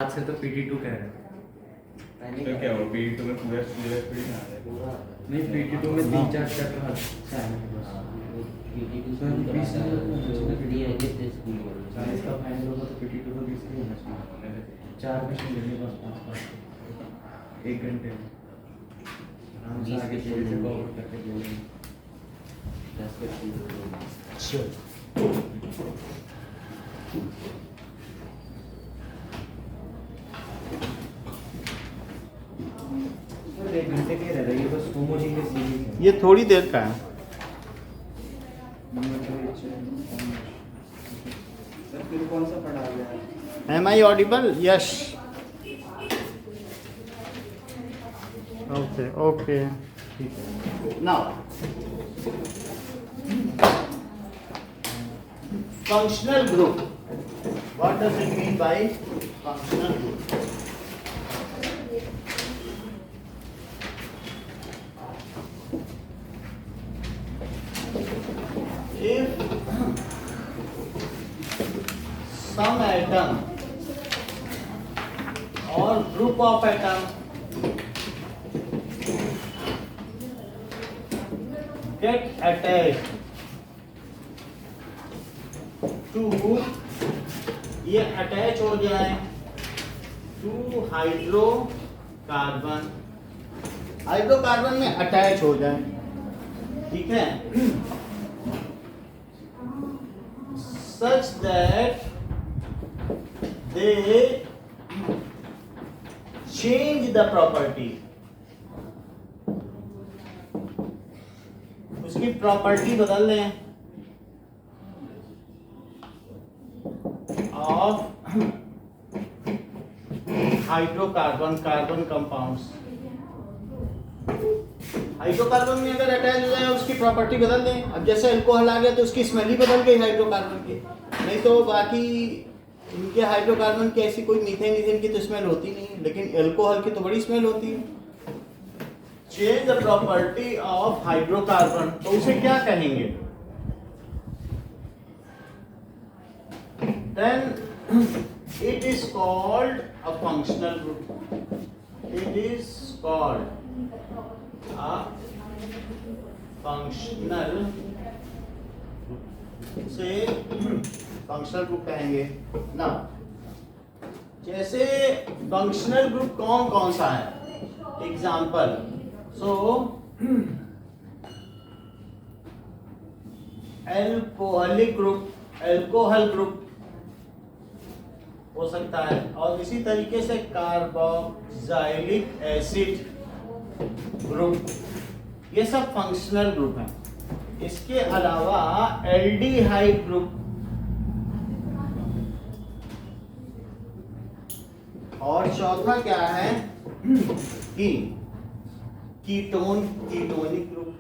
आज से तो PT2 कह रहे थे। तो क्या हुआ PT2 में पूरा सिलेबस थोड़ी ना आ रहा है। नहीं PT2 में 3-4 चैप्टर है साइंस का फाइनल होगा तो PT2 को 20 ही होना चाहिए। 4 क्वेश्चन लेने बस 5 1 घंटे में आराम से आगे थोड़ी से कवर करके बोलेंगे। एक घंटे के रह रही है बस होमोजी के सीरीज है। ये थोड़ी देर का है। सर फिर कौन सा पढ़ा गया है? Am I audible? Yes. Okay, okay. Now, functional group. What does it mean by functional group? If some atom or group of atom get attached to ये अटैच हो जाए टू हाइड्रोकार्बन में अटैच हो जाए, ठीक है, such that they change the property, उसकी property बदल दें of hydrocarbon carbon compounds. Hydrocarbon में अगर अटैच हो जाए उसकी प्रॉपर्टी बदल दें। अब जैसे अल्कोहल आ गया तो उसकी स्मेल ही बदल गई हाइड्रोकार्बन की, नहीं तो बाकी इनके हाइड्रोकार्बन की ऐसी कोई मीथेन की तो स्मेल होती नहीं, लेकिन अल्कोहल की तो बड़ी स्मेल होती है। Change the property of hydrocarbon, तो उसे क्या कहेंगे? Then it is called a functional group. It is called a functional से फंक्शनल ग्रुप कहेंगे ना। जैसे फंक्शनल ग्रुप कौन कौन सा है, example, so alcoholic group, alcohol group हो सकता है, और इसी तरीके से कार्बोक्सिलिक एसिड ग्रुप, ये सब फंक्शनल ग्रुप हैं। इसके अलावा एल्डिहाइड ग्रुप और चौथा क्या है कि कीटोनिक ग्रुप।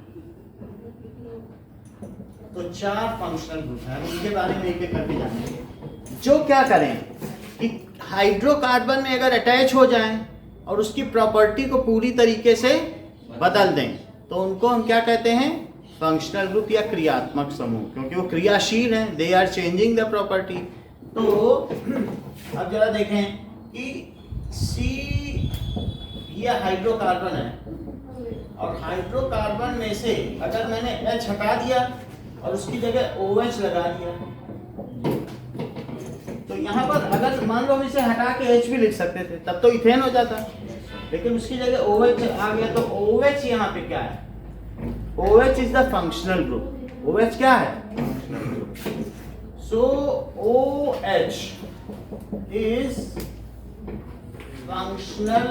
तो 4 फंक्शनल ग्रुप हैं, उनके बारे में एक एक करके जानेंगे। जो क्या करें कि हाइड्रोकार्बन में अगर अटैच हो जाएं और उसकी प्रॉपर्टी को पूरी तरीके से बदल दें तो उनको हम क्या कहते हैं? फंक्शनल ग्रुप या क्रियात्मक समूह, क्योंकि वो क्रियाशील हैं, they are changing the property. तो अब जरा देखें कि सी ये हाइड्रोकार्बन है और हाइड्रोकार्बन में से अगर मैंने H हटा दिया और उसकी जगह OH लगा दिया, तो यहाँ पर अगर मान लो इसे हटा के H भी लिख सकते थे, तब तो इथेन हो जाता, लेकिन उसकी जगह OH आ गया। तो OH यहाँ पे क्या है? OH is the functional group. OH क्या है? सो OH is functional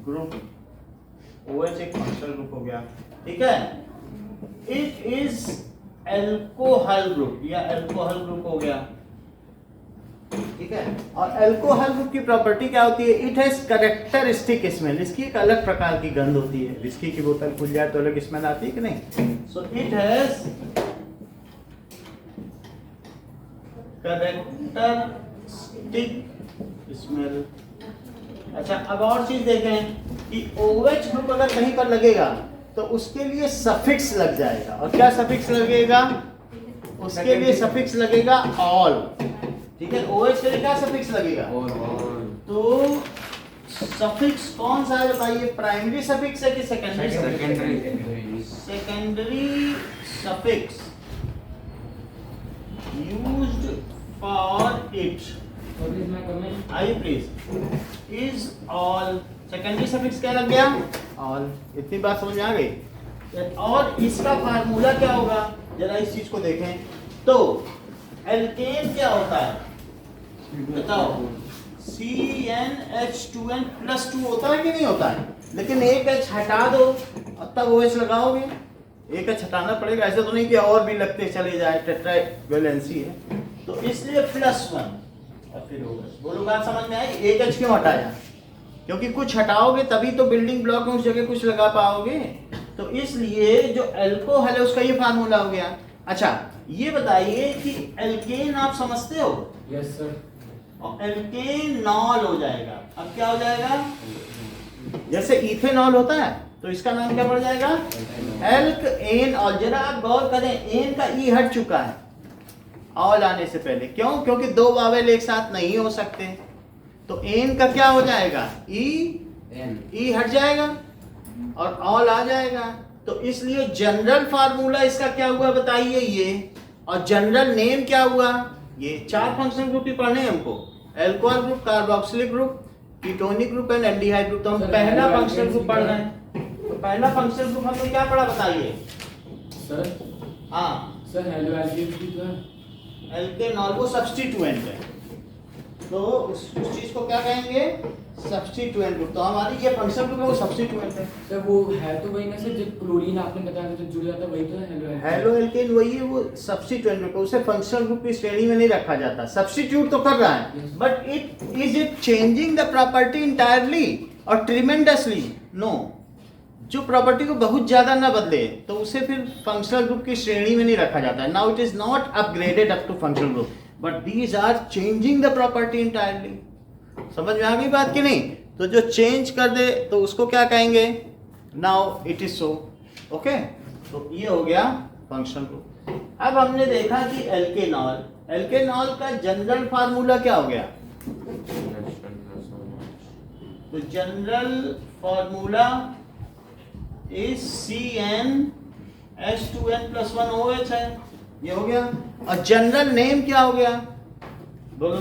group. OH एक फंक्शनल ग्रुप हो गया, ठीक है। इट इज एल्कोहल ग्रुप या एल्कोहल ग्रुप हो गया, ठीक है। और अल्कोहल ग्रुप की प्रॉपर्टी क्या होती है? It has characteristic smell. इसकी एक अलग प्रकार की गंध होती है। विस्की की बोतल खुल जाए तो अलग स्मेल आती है कि नहीं? So it has characteristic smell. अच्छा, अब और चीज देखें कि OH ग्रुप अगर कहीं पर लगेगा तो उसके लिए सफिक्स लग जाएगा। और क्या सफिक्स लगेगा? उसके लिए सफिक्स लगेगा ऑल, ठीक है। OH के लिए क्या सफिक्स लगेगा? सफिक्स कौन सा है बताइए, प्राइमरी सफिक्स है कि secondary suffix? Secondary. Secondary suffix used for it, आइए please, is all. Secondary suffix क्या लग गया? ऑल। इतनी बात समझ में आ गई? और इसका फार्मूला क्या होगा, जरा इस चीज को देखें तो एल्केन क्या होता है बताओ? CnH2n + 2 होता है कि नहीं होता है? लेकिन एक H हटा दो और तब OH लगाओगे, एक H हटाना पड़ेगा, ऐसा तो नहीं कि और भी लगते चले जाए, टेट्रा वैलेंसी है तो इसलिए +1 और फिर OH। बोलो बात समझ में आई? एक H क्यों हटाया? क्योंकि कुछ हटाओगे तभी तो बिल्डिंग ब्लॉक में उस जगह कुछ लगा पाओगे, तो इसलिए जो एल्कोहल है उसका ये फार्मूला हो गया। अच्छा ये बताइए कि एल्केन आप समझते हो? Yes sir. और एल्केनॉल हो जाएगा। अब क्या हो जाएगा? जैसे इथेनॉल होता है तो इसका नाम क्या पड़ जाएगा? एल्केनॉल। जरा आप गौर करें, एन का ई हट चुका है ऑल आने से पहले, क्यों? क्योंकि दो वावेल एक साथ नहीं हो सकते, तो एन का क्या हो जाएगा? ई हट जाएगा और ऑल आ जाएगा। तो इसलिए जनरल फार्मूला इसका क्या हुआ बताइए ये, और जनरल नेम क्या हुआ? ये चार फंक्शनल ग्रुप ही पढ़ने हैं हमको, alcohol group, carboxylic group, ketonic group and aldehyde group. तो हम पहला फंक्शनल ग्रुप पढ़ रहे हैं, तो पहला फंक्शनल ग्रुप हमने क्या पढ़ा बताइए सर? हाँ सर हेलो एल्केन भी तो है। एल्केनॉल वो सब्स्टिट्यूएंट है, तो उस चीज को क्या कहेंगे? Substituent group. तो हमारी ये फंक्शनल ग्रुप है वो सब्स्टिट्यूएंट है। सर वो है तो वही ना सर, जो क्लोरीन आपने बताया था जो जुड़ जाता है वही तो है हेलो एल्केन। हेलो एल्केन वही है, वो सब्स्टिट्यूएंट ग्रुप है, उसे फंक्शनल ग्रुप की श्रेणी में नहीं रखा जाता। सब्स्टिट्यूट तो कर रहा है, but it changing the property entirely और ट्रिमेंडसली? नो। जो प्रॉपर्टी को बहुत ज्यादा ना बदले तो उसे फिर फंक्शनल ग्रुप की श्रेणी में नहीं रखा जाता है। Now it is not upgraded up to functional group, but these are changing the property entirely. समझ में आ गई बात कि नहीं? तो जो चेंज कर दे तो उसको क्या कहेंगे? Now it is so. Okay, तो ये हो गया फंक्शनल ग्रुप। अब हमने देखा कि एल्केनॉल, एल्केनॉल का जनरल फार्मूला क्या हो गया? तो general formula is CnH2n + 1 OH है, ये हो गया। और जनरल नेम क्या हो गया? बोलो।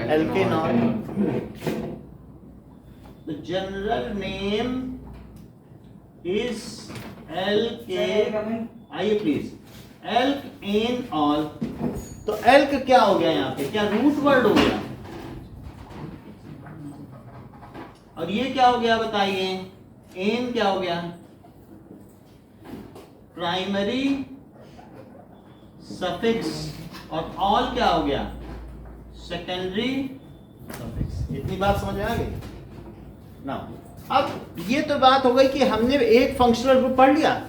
एल्केनॉल। तो जनरल नेम इज आइए प्लीज, एल्केनॉल। तो एल्क क्या हो गया यहाँ पे? क्या रूट वर्ड हो गया? और ये क्या हो गया बताइए? एन क्या हो गया? Primary suffix. और ऑल क्या हो गया? Secondary suffix. इतनी बात समझ में आ गई ना? अब ये तो बात हो गई कि हमने एक फंक्शनल ग्रुप पढ़ लिया।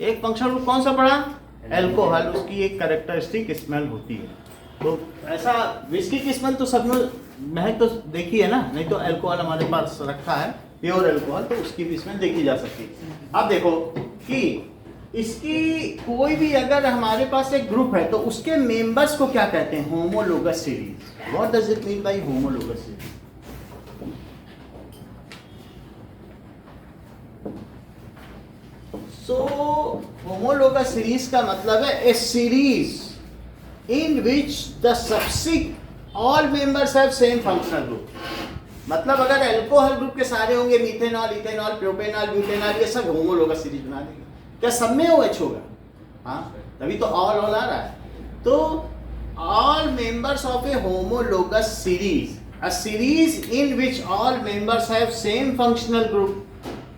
एक फंक्शनल ग्रुप कौन सा पढ़ा? एल्कोहल। उसकी एक कैरेक्टरिस्टिक स्मेल होती है, तो ऐसा विस्की की स्मेल तो सब में महक तो देखी है ना, नहीं तो एल्कोहल हमारे पास रखा है प्योर एल्कोहल, तो उसकी भी स्मेल देखी जा सकती है। अब देखो कि इसकी कोई भी अगर हमारे पास एक ग्रुप है तो उसके मेंबर्स को क्या कहते हैं? Homologous series. What does it mean by homologous series? So homologous series का मतलब है a series in which the subsequent all members have same functional group. मतलब अगर एल्कोहल ग्रुप के सारे होंगे, मीथेनॉल, इथेनॉल, प्रोपेनॉल, ब्यूटेनॉल, ये सब होमोलोगस सीरीज बना देंगे। क्या सब में OH होगा? हाँ, तभी तो ऑल आ रहा है। तो all members of A homologous series, a series in which all members have same functional group.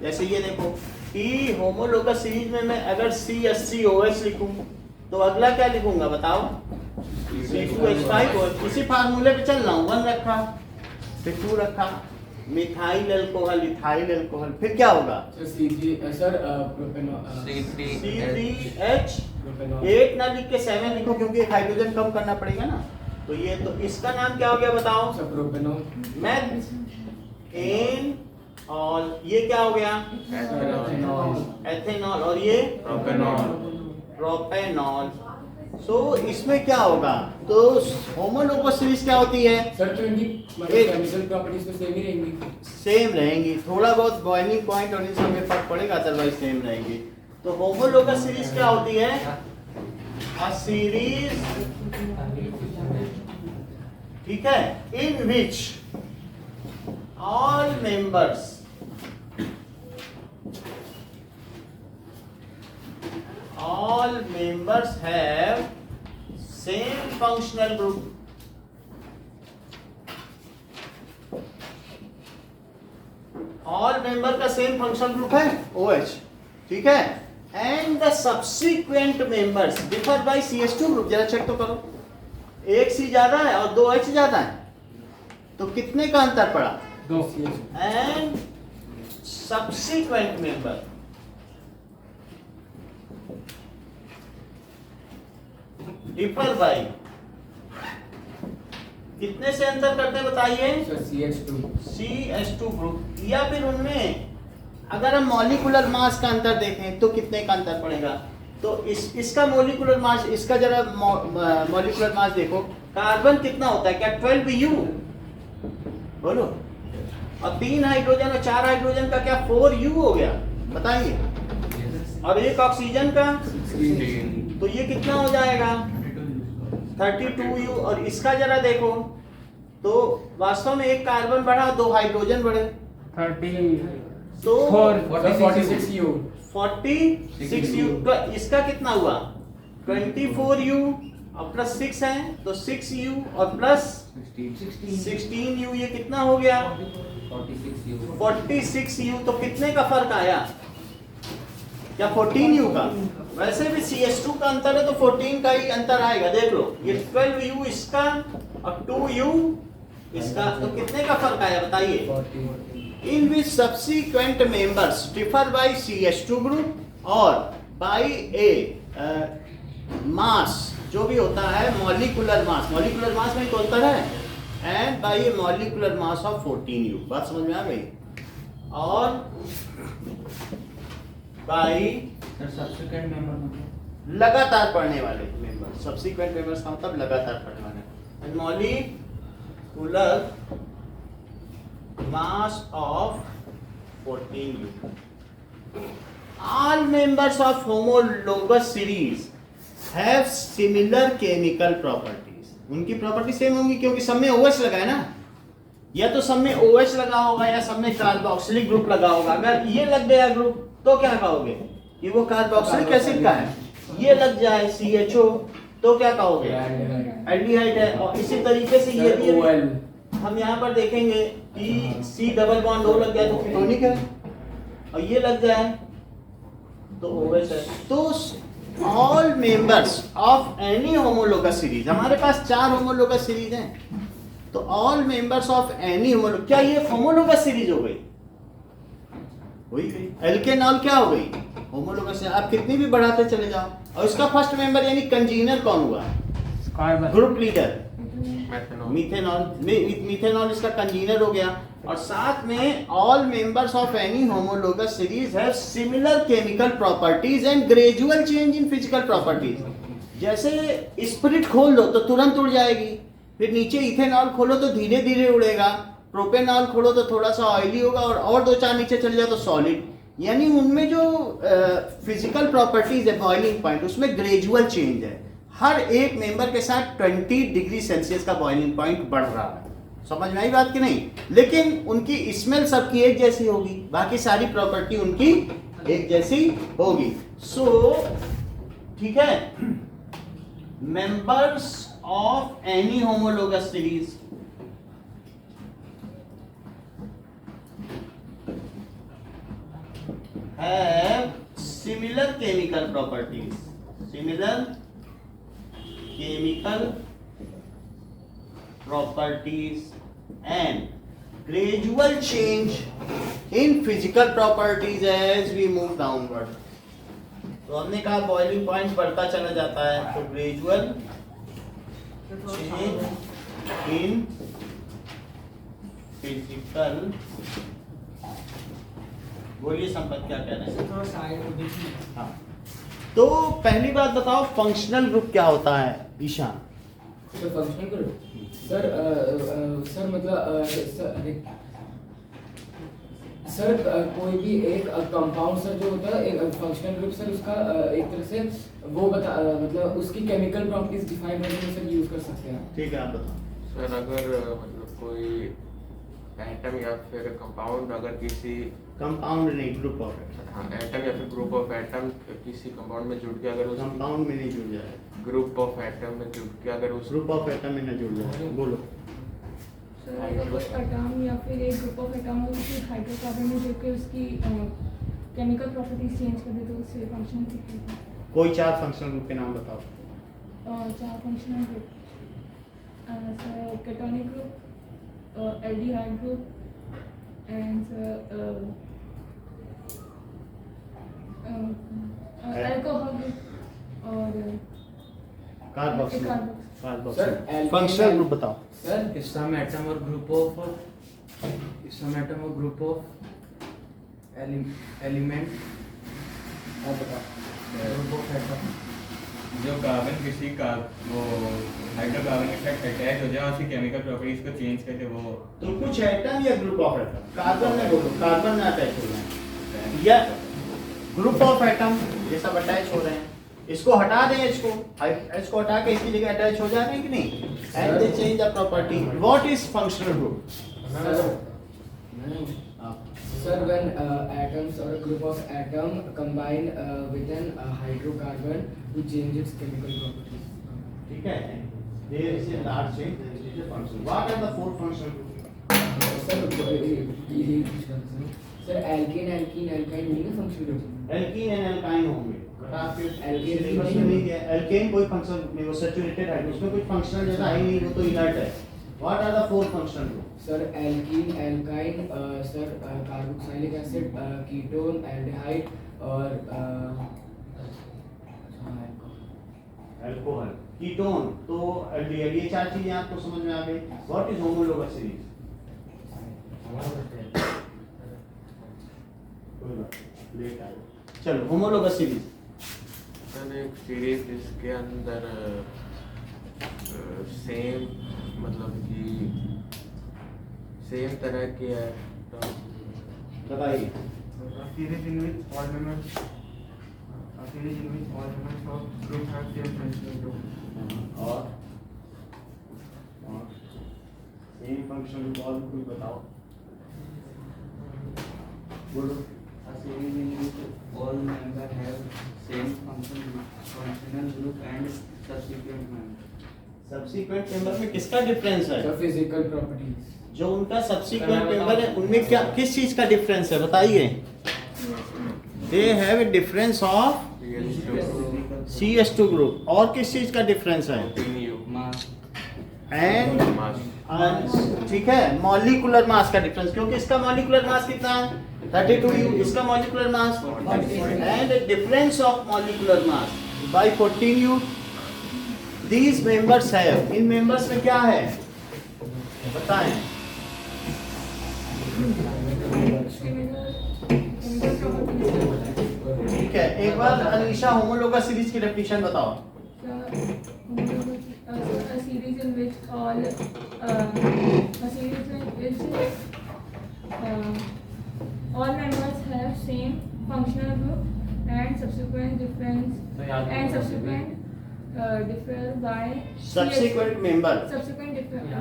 जैसे ये देखो कि होमोलोगस सीरीज में मैं अगर CH3OH लिखूं तो अगला क्या लिखूंगा बताओ? C2H5OH। इसी फार्मूले पे चल रहा हूं, 1 रखा, फिर 2 रखा, मिथाइल अल्कोहल, इथाइल अल्कोहल, फिर क्या होगा? C3H8 ना लिख के 7 लिखो, क्योंकि एक हाइड्रोजन कम करना पड़ेगा ना। तो ये तो इसका नाम क्या हो गया बताओ? मैग्नेन। और ये क्या हो गया? एथेनॉल। और ये प्रोपेनॉल। सो इसमें क्या होगा, तो होमोलोगस सीरीज क्या होती है, सर तो इनकी एक- केमिकल प्रॉपर्टीज तो सेम ही रहेंगी। सेम रहेंगी, थोड़ा बहुत बॉइलिंग पॉइंट और इन सब में फर्क पड़ेगा, अदरवाइज सेम रहेंगी। तो होमोलोगस सीरीज क्या होती है, अ सीरीज, ठीक है, in which all members have same functional group. All member का सेम फंक्शनल ग्रुप है OH, ठीक है, and the subsequent members differ by CH2 group. जरा चेक तो करो, एक C ज्यादा है और 2 H ज्यादा है, तो कितने का अंतर पड़ा, 2 and subsequent member differ by कितने से अंतर करते हैं बताइए, सर CH2 ग्रुप। या फिर उनमें अगर हम मॉलिक्यूलर मास का अंतर देखें तो कितने का अंतर पड़ेगा, तो इसका मॉलिक्यूलर मास, इसका जरा मॉलिक्यूलर मास देखो, कार्बन कितना होता है, क्या 12U, बोलो, और 3 हाइड्रोजन और 4 हाइड्रोजन का क्या 4U हो गया, बताइए, और एक ऑक्सीजन का, तो ये कितना हो जाएगा 32U। और इसका जरा देखो, तो वास्तव में एक कार्बन बढ़ा, 2 हाइड्रोजन बढ़े, 46U 46U। तो इसका कितना हुआ 24U और प्लस 6 है, तो 6U और प्लस 16U, ये कितना हो गया 46U। तो कितने का फर्क आया, क्या 14U का, वैसे भी CH2 का अंतर है तो 14 का ही अंतर आएगा, देख लो, ये 12U इसका और 2U इसका, तो कितने का फर्क आया बताइए। In which subsequent members differ by CH2 group और बाय ए मास, जो भी होता है मॉलिक्यूलर मास में तो अंतर है, and by a molecular mass of 14U। बात समझ में आ गई, और बाय सब्सिक्वेंट मेंबर लगातार पढ़ने वाले मेंबर, सब्सिक्वेंट मेंबर्स का मतलब लगातार पढ़ने वाले, molecular mass of 14U। All members of homologous series have similar chemical properties. उनकी प्रॉपर्टी सेम होंगी क्योंकि सब में OH लगा है ना, या तो सब में OH लगा होगा या सब में कार्बोक्सिलिक ग्रुप लगा होगा। अगर ये लग गया ग्रुप तो क्या कहोगे कि वो कार्बोक्सिलिक एसिड का है, ये लग जाए CHO तो क्या कहोगे एल्डिहाइड है। और इसी तरीके से ये भी हम यहाँ पर देखेंगे कि C डबल बॉन्ड O लग गया तो कीटोनिक है, और ये लग जाए तो OH है। तो all members of any homologous series, हमारे पास 4 होमोलोगस सीरीज हैं, तो all members of any homologous, क्या ये होमोलोगस सीरीज हो गई, हुई गई। एल्केनॉल क्या हो गई होमोलोगस, आप कितनी भी बढ़ाते चले जाओ। और इसका फर्स्ट मेंबर यानी कंजीनर कौन हुआ, ग्रुप लीडर मीथेनॉल इसका कंजीनर हो गया। और साथ में all members of any homologous series have similar chemical properties and gradual change in physical properties. जैसे स्पिरिट खोल दो तो तुरंत उड़ जाएगी, फिर नीचे इथेनॉल खोलो तो धीरे धीरे उड़ेगा, प्रोपेनॉल खोलो तो थोड़ा सा ऑयली होगा, और 2-4 नीचे चले जाओ तो सॉलिड। यानी उनमें जो फिजिकल प्रॉपर्टीज है बॉइलिंग पॉइंट, उसमें ग्रेजुअल चेंज है। हर एक मेंबर के साथ 20 डिग्री सेल्सियस का बॉइलिंग पॉइंट बढ़ रहा है। समझ में आई बात कि नहीं? लेकिन उनकी स्मेल सबकी एक जैसी होगी, बाकी सारी प्रॉपर्टी उनकी एक जैसी होगी। सो ठीक है, members of any homologous series have similar chemical properties, similar chemical properties and gradual change in physical properties as we move downward. तो हमने कहा बॉइलिंग पॉइंट बढ़ता चला जाता है, तो ग्रेजुअल चेंज इन फिजिकल, बोलिए संपत क्या कह रहे हैं? हाँ, तो पहली बात बताओ फंक्शनल ग्रुप क्या होता है Ishan? Sir functional group sir मतलब सर कोई भी एक कंपाउंड सर जो होता है एक फंक्शनल ग्रुप सर उसका एक तरह से वो बता मतलब उसकी केमिकल प्रॉपर्टीज डिफाइन करने में सर यूज कर सकते हैं। ठीक है, आप बताओ। सर अगर मतलब कोई एटम या फिर कंपाउंड अगर किसी कंपाउंड नहीं, ग्रुप ऑफ एटम। हाँ एटम या फिर ग्रुप ऑफ एटम किसी कंपाउंड में जुड़ के अगर उस कंपाउंड में नहीं जुड़ जाए, ग्रुप ऑफ एटम में जुड़ के अगर उस ग्रुप ऑफ एटम में न जुड़ जाए। बोलो। सर अगर कोई एटम या फिर एक ग्रुप ऑफ एटम हो किसी हाइड्रोकार्बन में जो कि उसकी केमिकल प्रॉपर्टीज चेंज कर दे तो उससे फंक्शनल ग्रुप होता है। कोई 4 फंक्शनल ग्रुप के नाम बताओ। 4 functional group sir ketonic group, aldehyde group and alcohol group और कार्बोक्सिल। सर, फंक्शनल ग्रुप बताओ। Sir some atom or group of element आप बताओ। group of atom जो कार्बन किसी का वो हाइड्रोकार्बन के साथ अटैच हो जाए और उसकी केमिकल प्रॉपर्टीज को चेंज करके वो तो कुछ एटम या ग्रुप ऑफ एटम, कार्बन में बोलो, कार्बन में अटैच हो रहे हैं या ग्रुप ऑफ एटम ये सब अटैच हो रहे हैं, इसको हटा दें, H को हटा के इसकी जगह अटैच हो जाए कि नहीं, and they change the property. What is functional group? Sir, when atoms or a group of atom combine within a hydrocarbon to change its chemical properties. ठीक है, there is a large change, there is a function. What are the 4 functional groups? Sir, alkane, alkene, alkyne नहीं है functional group. Alkene and alkyne होंगे। Alkane syllabus में नहीं है। Alkene कोई function नहीं, वो सैचुरेटेड है, उसमें कुछ फंक्शनल जैसा है ही नहीं, वो तो इनर्ट है। What are the 4 functional group? Sir, alkene, alkyne, sir, carboxylic acid, ketone, aldehyde और अल्कोहल, कीटोन, तो एल्डिहाइड, ये 4 चीजें आपको समझ में आ गई। What is homologous series? कोई बात नहीं, लेट आए। चलो होमोलोगस सीरीज। सर एक सीरीज जिसके अंदर सेम मतलब कि सेम तरह के एटम बताइए। series in which all members of group have same functional group और सेम फंक्शन ग्रुप, और कोई बताओ, बोलो। A series in which all members have same functional group and subsequent members. Subsequent member में किसका डिफरेंस है? sir, physical properties. जो उनका सब्सीक्वेंट मेंबर है उनमें क्या किस चीज का डिफरेंस है बताइए? They have a difference of CH2 group, और किस चीज का डिफरेंस है? Mass. एंड ठीक है, मॉलिक्यूलर मास का डिफरेंस, क्योंकि इसका मॉलिक्यूलर मास कितना है 32U, इसका molecular mass and difference of molecular mass by 14U। These members have, in members में क्या है बताएं? Chemical properties. ठीक है, एक बार अनीशा होमोलोगस सीरीज की डेफिनेशन बताओ। A series in which all members have same functional group and subsequent differ by Subsequent member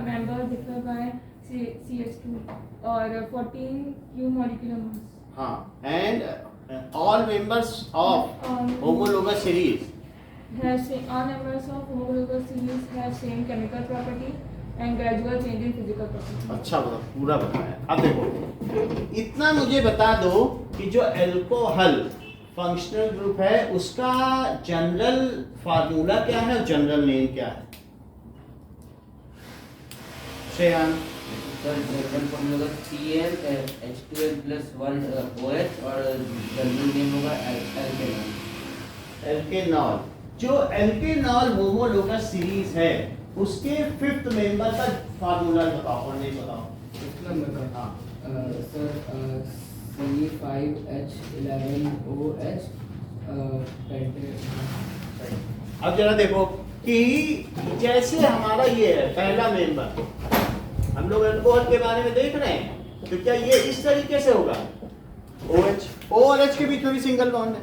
member differ by CH2 और 14U molecular mass. हाँ, and all members of homologous series All members of homologous series have same chemical property and gradual change in physical property. अच्छा बता, पूरा बताया। अब देखो, इतना मुझे बता दो कि जो एल्कोहल फंक्शनल ग्रुप है उसका जनरल फार्मूला क्या है और जनरल नेम क्या है? श्रेयान। Sir, general formula होगा CnH2n plus 1 OH और general name होगा alkanol. एल्केनॉल। जो एल्केनॉल होमोलोगस सीरीज है उसके 5th मेंबर का फार्मूला बताओ और नहीं बताओ। Fifth number का हाँ, sir C5H11OH अब जरा देखो कि जैसे हमारा ये है पहला मेंबर, हम लोग अल्कोहल के बारे में देख रहे हैं, तो क्या ये इस तरीके से होगा? OH, O और H के बीच में भी सिंगल बॉन्ड है,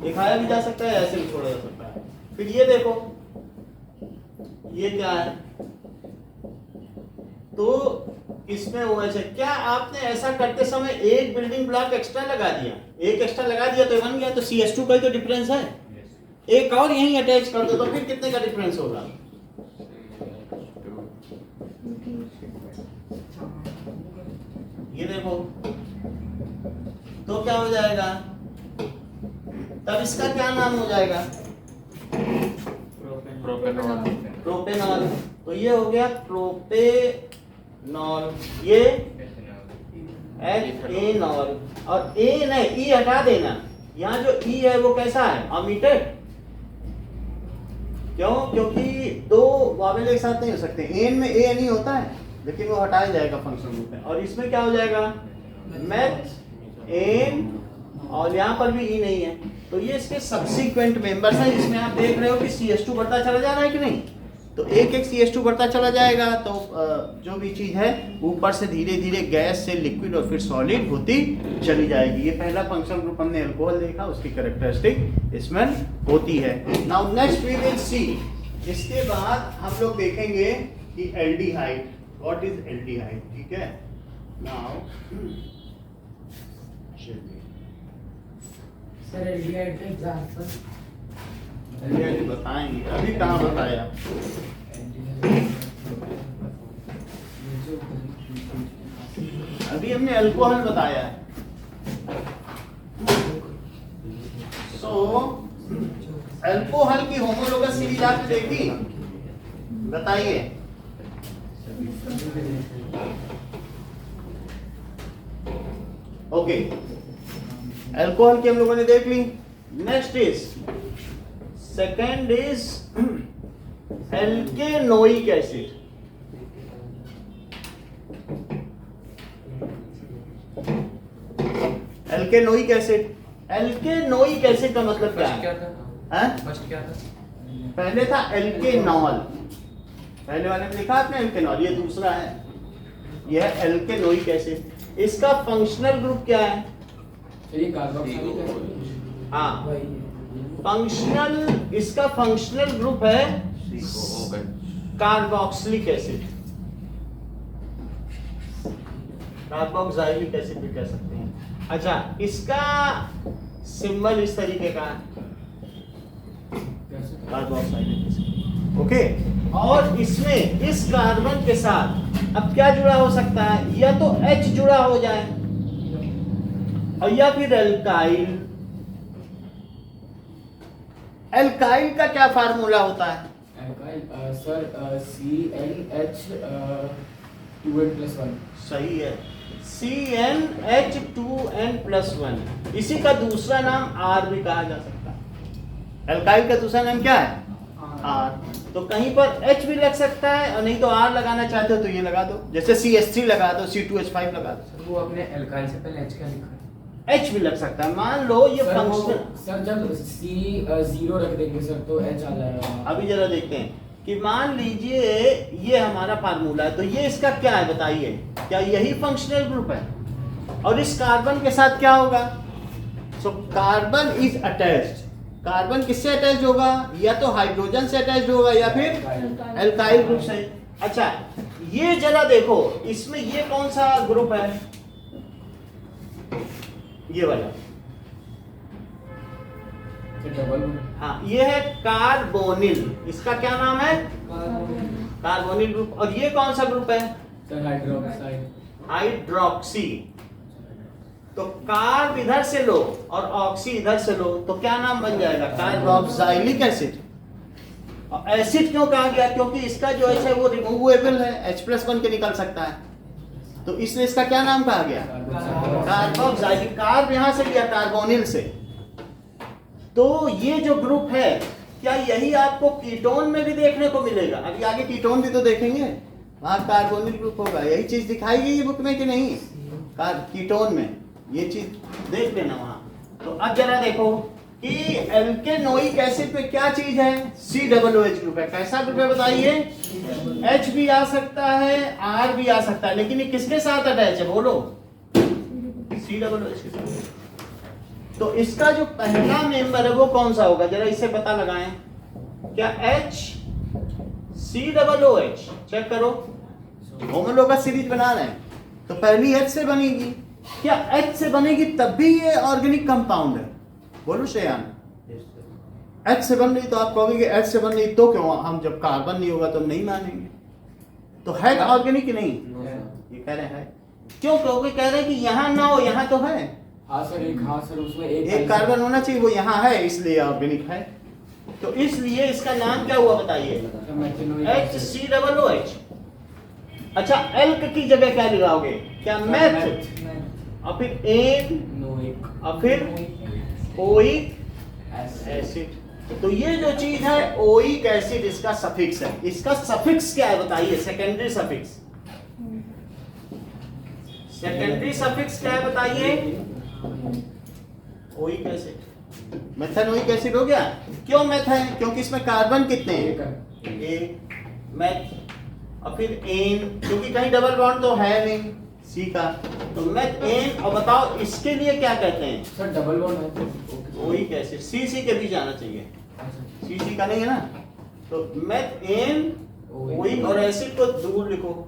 दिखाया भी जा सकता है, ऐसे भी छोड़ा जा सकता है। फिर ये देखो, ये क्या है? तो इसमें OH है। क्या आपने ऐसा करते समय एक बिल्डिंग ब्लॉक एक्स्ट्रा लगा दिया, एक एक्स्ट्रा लगा दिया तो बन गया, तो CH2 का ही तो डिफरेंस है। एक और यहीं अटैच कर दो तो फिर कितने का डिफरेंस होगा? ये देखो, तो क्या हो जाएगा? तब इसका क्या नाम हो जाएगा? प्रोपेनॉल। प्रोपेनॉल। तो ये हो गया प्रोपेनॉल, ये एथेनॉल। और ए नहीं, ई हटा देना, यहाँ जो ई है वो कैसा है? ओमिटेड। क्यों? क्योंकि दो वावेल एक साथ नहीं हो सकते। एन में ए नहीं होता है, लेकिन वो हटाया जाएगा फंक्शन ग्रुप में। और इसमें क्या हो जाएगा? मेथ एन, और यहाँ पर भी ई नहीं है, तो ये इसके सब्सिक्वेंट मेंबर्स हैं। इसमें आप देख रहे हो कि CH2 बढ़ता चला जा रहा है कि नहीं? तो एक एक CH2 बढ़ता चला जाएगा, तो जो भी चीज है ऊपर से धीरे धीरे गैस से लिक्विड और फिर सॉलिड होती चली जाएगी। ये पहला फंक्शनल ग्रुप हमने अल्कोहल देखा, उसकी कैरेक्टरिस्टिक इसमें होती है। Now next we will see, इसके बाद हम लोग देखेंगे कि एल्डिहाइड, व्हाट इज एल्डिहाइड, ठीक है? नाउ सर एल्डिहाइड का एग्जांपल एल्डिहाइड बताएंगे, अभी कहाँ बताया? अभी हमने अल्कोहल बताया है। सो अल्कोहल की होमोलोगस सीरीज आपने देखी? बताइए। ओके, अल्कोहल की हम लोगों ने देख ली। Next is, second is alkanoic acid. Alkanoic acid, alkanoic acid का मतलब क्या है? फर्स्ट क्या था? पहले था एल्केनॉल, पहले वाले में लिखा आपने एल्केनॉल, ये दूसरा है, यह है एल्केनोइक एसिड। इसका फंक्शनल ग्रुप क्या है? ये कार्बोक्सिलिक एसिड। हाँ, फंक्शनल, इसका फंक्शनल ग्रुप है कार्बोक्सिलिक एसिड, कार्बोक्सिलिक एसिड भी कह सकते हैं। अच्छा, इसका सिंबल इस तरीके का है, कार्बोक्सिलिक एसिड। ओके, और इसमें इस कार्बन के साथ अब क्या जुड़ा हो सकता है? या तो H जुड़ा हो जाए और या फिर एल्काइल। एल्काइल का क्या फार्मूला होता है? Alkyl sir CnH2n+1। सही है, CnH2n+1। इसी का दूसरा नाम R भी कहा जा सकता है। एल्काइल का दूसरा नाम क्या है? R। तो कहीं पर H भी लग सकता है, और नहीं तो R लगाना चाहते हो तो ये लगा दो, जैसे CH3 लगा दो, C2H5 लगा दो। वो अपने एल्काइल से पहले H क्या लिखा है? H भी लग सकता है। मान लो ये सर फंक्शन, सर जब C0 रख देंगे सर तो H आ जाएगा। अभी जरा देखते हैं कि मान लीजिए ये हमारा फार्मूला है, तो ये इसका क्या है बताइए? क्या यही फंक्शनल ग्रुप है? और इस कार्बन के साथ क्या होगा? So carbon is attached. Carbon किससे अटैच्ड होगा? या तो हाइड्रोजन से अटैच्ड होगा या फिर एल्काइल ग्रुप से। अच्छा, ये जरा देखो, इसमें ये कौन सा ग्रुप है? ये वाला, डबल। हाँ, ये है कार्बोनिल। इसका क्या नाम है? Carbonyl group. और ये कौन सा ग्रुप है? Sir hydroxide. हाइड्रोक्सी। तो कार्ब इधर से लो और ऑक्सी इधर से लो, तो क्या नाम बन जाएगा? Carboxylic acid. और एसिड क्यों कहा गया? क्योंकि इसका जो H है वो रिमूवेबल है, H+1 के निकल सकता है, तो इसलिए इसका क्या नाम कहा गया? कार्बोक्सिलिक। कार्ब यहां से लिया कार्बोनिल से। तो ये जो ग्रुप है, क्या यही आपको कीटोन में भी देखने को मिलेगा? अभी आगे कीटोन भी तो देखेंगे, वहां कार्बोनिल ग्रुप होगा। यही चीज दिखाई गई बुक में कि नहीं? कीटोन में ये चीज देख लेना वहां। तो अब जरा देखो कि एल्केनोइक एसिड पे क्या चीज है, COOH ग्रुप है। कैसा ग्रुप है बताइए, H भी आ सकता है, R भी आ सकता है, लेकिन ये किसके साथ अटैच है बोलो, COOH के साथ। तो इसका जो पहला मेंबर है वो कौन सा होगा, जरा इसे पता लगाएं। क्या H COOH, चेक करो, हम लोग का सीरीज बना रहे हैं तो पहली H से बनेगी। क्या H से बनेगी तब भी ये ऑर्गेनिक कंपाउंड है, बोलो श्रेयान। H से बन रही तो आप कहोगे कि H से बन रही तो क्यों, हम जब कार्बन नहीं होगा तो हम नहीं मानेंगे। तो है ऑर्गेनिक की नहीं, ये कह रहे हैं क्यों, क्योंकि कह रहे हैं कि यहाँ ना हो, यहाँ तो है। हाँ सर उसमें एक कार्बन होना चाहिए, वो यहाँ है इसलिए ऑर्गेनिक है। तो इसलिए इसका नाम क्या हुआ बताइए, HCOOH। अच्छा एल्क की जगह क्या लगाओगे, क्या मैथ, और फिर एन, और फिर ओइक एसिड। तो ये जो चीज है ओइक एसिड, इसका सफिक्स है। इसका सफिक्स क्या है बताइए, सेकेंडरी सफिक्स। सेकेंडरी सफिक्स क्या है बताइए, ओइक एसिड, मेथनोइक एसिड हो गया। क्यों मेथ है, क्योंकि इसमें कार्बन कितने हैं, एक मेथ, और फिर एन, क्योंकि कहीं डबल बॉन्ड तो है नहीं सी का, तो मेथ एन। और बताओ इसके लिए क्या कहते हैं सर, डबल बॉन्ड है, ओइक एसिड, सी के बीच आना चाहिए, सी का नहीं है ना। तो मेथ एन ओइक, और एसिड को दूर लिखो।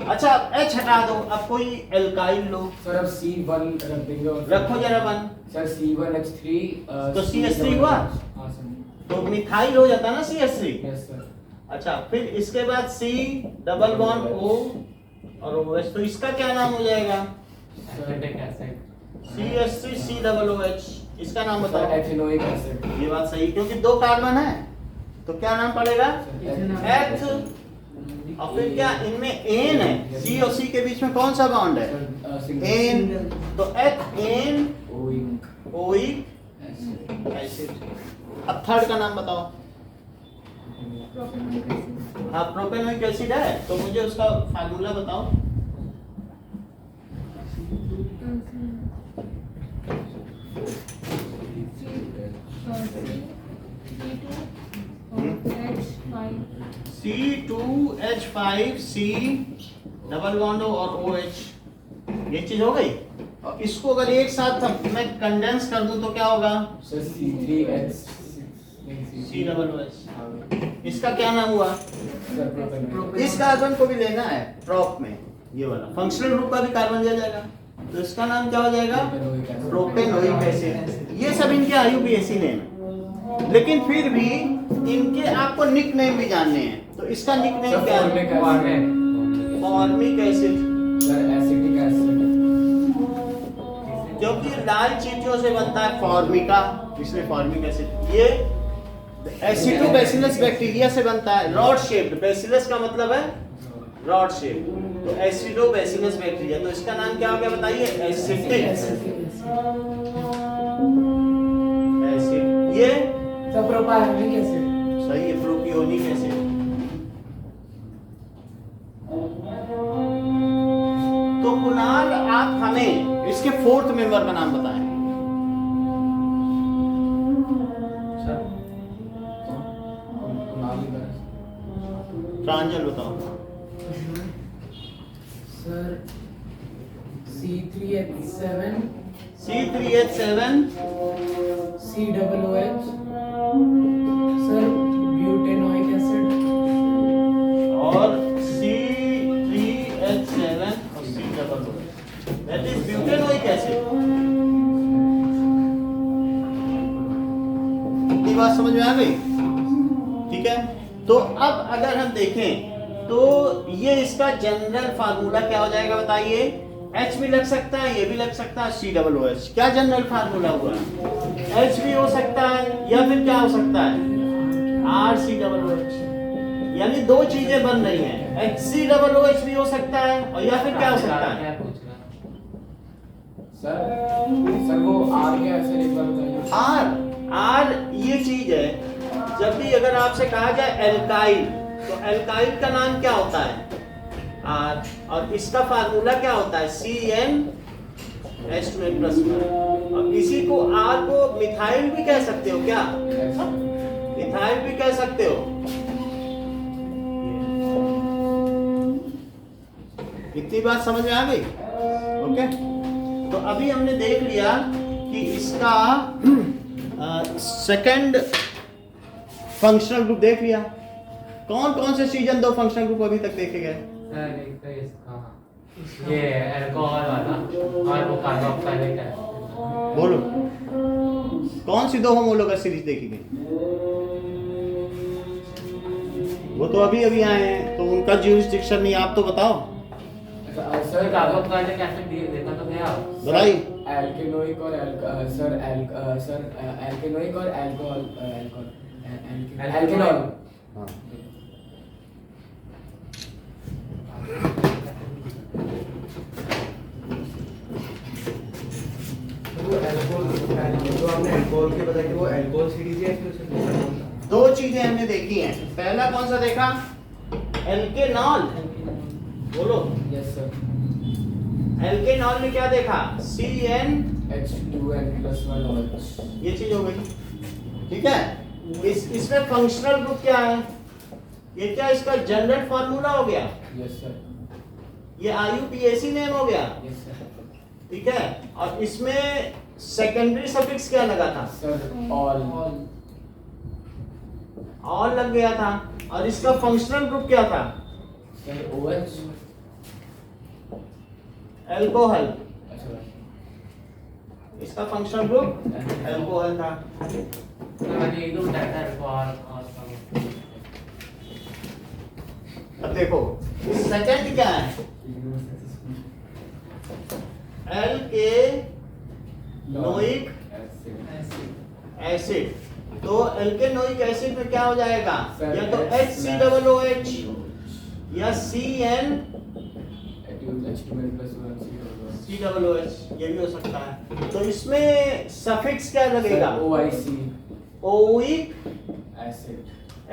अच्छा H हटा दो, अब कोई एल्काइल लो। सर अब C1 रख देंगे और रखो जरा वन, सर C1H3 तो CH3 हुआ, हाँ सर, तो मिथाइल हो जाता ना CH3। Yes sir. अच्छा फिर इसके बाद C डबल बॉन्ड O और OH, तो इसका क्या नाम हो जाएगा, CH3 COOH। इसका नाम बताओ, एथेनोइक एसिड। ये बात सही, क्योंकि दो कार्बन है तो क्या नाम पड़ेगा, एथ। और फिर क्या इनमें एन है, C और C के बीच में कौन सा बॉन्ड है, एन, तो एथ एन ओइक एसिड। अब थर्ड का नाम बताओ, प्रोपेनोइक एसिड। हाँ प्रोपेनोइक एसिड है, तो मुझे उसका फार्मूला बताओ। C2H5C डबल बॉन्ड और OH, ये चीज हो गई। और इसको अगर एक साथ मैं कंडेंस कर दूं तो क्या होगा, sir C3H C double OH। इसका क्या नाम हुआ, सर प्रोपेनोइक। इस कार्बन को भी लेना है प्रॉप में, ये वाला फंक्शनल ग्रुप का भी कार्बन दिया जाएगा, तो इसका नाम क्या हो जाएगा, प्रोपेनोइक एसिड। ये सब इनके IUPAC नेम है, लेकिन फिर भी इनके आपको निक नेम भी जानने हैं। तो इसका निक नेम क्या है, formic acid, sir acetic acid, क्योंकि लाल चींटियों से बनता है फॉर्मिका, इसलिए फॉर्मिक एसिड। ये एसिडोबैसिलस बैक्टीरिया से बनता है, रॉड शेप्ड, बैसिलस का मतलब है रॉड शेप, तो एसिडोबैसिलस बैक्टीरिया। तो इसका नाम क्या हो गया बताइए, एसिटिक एसिड। ये सर प्रोपायोनिक एसिड। सही है, प्रोपियोनिक एसिड। तो कुणाल आप हमें इसके फोर्थ मेंबर का नाम बताएं। प्रांजल बताओ। Sir C3H7 C3H7 COOH, sir butanoic acid, और C3H7 और COOH, that is butanoic acid. ये बात समझ में आ गई, ठीक है। तो अब अगर हम देखें तो ये इसका जनरल फार्मूला क्या हो जाएगा बताइए, H भी लग सकता है, ये भी लग सकता है, COOH। क्या जनरल फार्मूला हुआ, H भी हो सकता है, या फिर क्या हो सकता है, RCOOH। यानी दो चीजें बन रही हैं, HCOOH भी हो सकता है, और या फिर क्या हो सकता है, सर वो R क्या है सर, एक बार बताइए। R ये चीज है, जब भी अगर आपसे कहा जाए एल्काइल, तो एल्काइल का नाम क्या होता है, R, और इसका फार्मूला क्या होता है, CN H2N प्लस 1। अब इसी को R को मिथाइल भी कह सकते हो क्या? मिथाइल भी कह सकते हो। इतनी बात समझ में आ गई? ओके, तो अभी हमने देख लिया कि इसका सेकंड फंक्शनल ग्रुप देख लिया। कौन कौन से सीजन 2 फंक्शनल ग्रुप अभी तक देखे गए? सर एक तो इसका ये अल्कोहल वाला और वो कार्बोक्सिलिक एसिड। बोलो, कौन सी 2 होमोलोगस सीरीज देखी गई? वो तो अभी अभी आए हैं, तो उनका ज्यूरिसडिक्शन नहीं, आप तो बताओ। सर कार्बोक्सिलिक एसिड देखा तो क्या बताइए। एल्केनोइक और एल्केनोइक और अल्कोहल एल्केनॉल। हाँ, तो आपने अल्कोहल के बताया कि वो अल्कोहल सीरीज है, फिर उसमें 2 चीजें हमने देखी हैं। पहला कौन सा देखा? एल्केनॉल। बोलो, यस सर। एल्केनॉल में क्या देखा? CN, H2N+1OH। ये चीज हो गई, ठीक है। इसमें फंक्शनल ग्रुप क्या है? ये क्या इसका जनरल फार्मूला हो गया? Yes sir. ये IUPAC नेम हो गया, यस सर। ठीक है। और इसमें सेकेंडरी सफिक्स क्या लगा था? Sir all. ऑल लग गया था। और इसका फंक्शनल ग्रुप क्या था? Sir OH। अल्कोहल। अच्छा। इसका फंक्शनल ग्रुप अल्कोहल था। मैंने ये तो बताया था अल्कोहल और अब देखो सेकंड क्या है? एल्केनोइक एसिड। तो एल्केनोइक एसिड में क्या हो जाएगा? या तो HCOOH या CN COOH, ये भी हो सकता है। तो इसमें सफिक्स क्या लगेगा? OIC oic acid.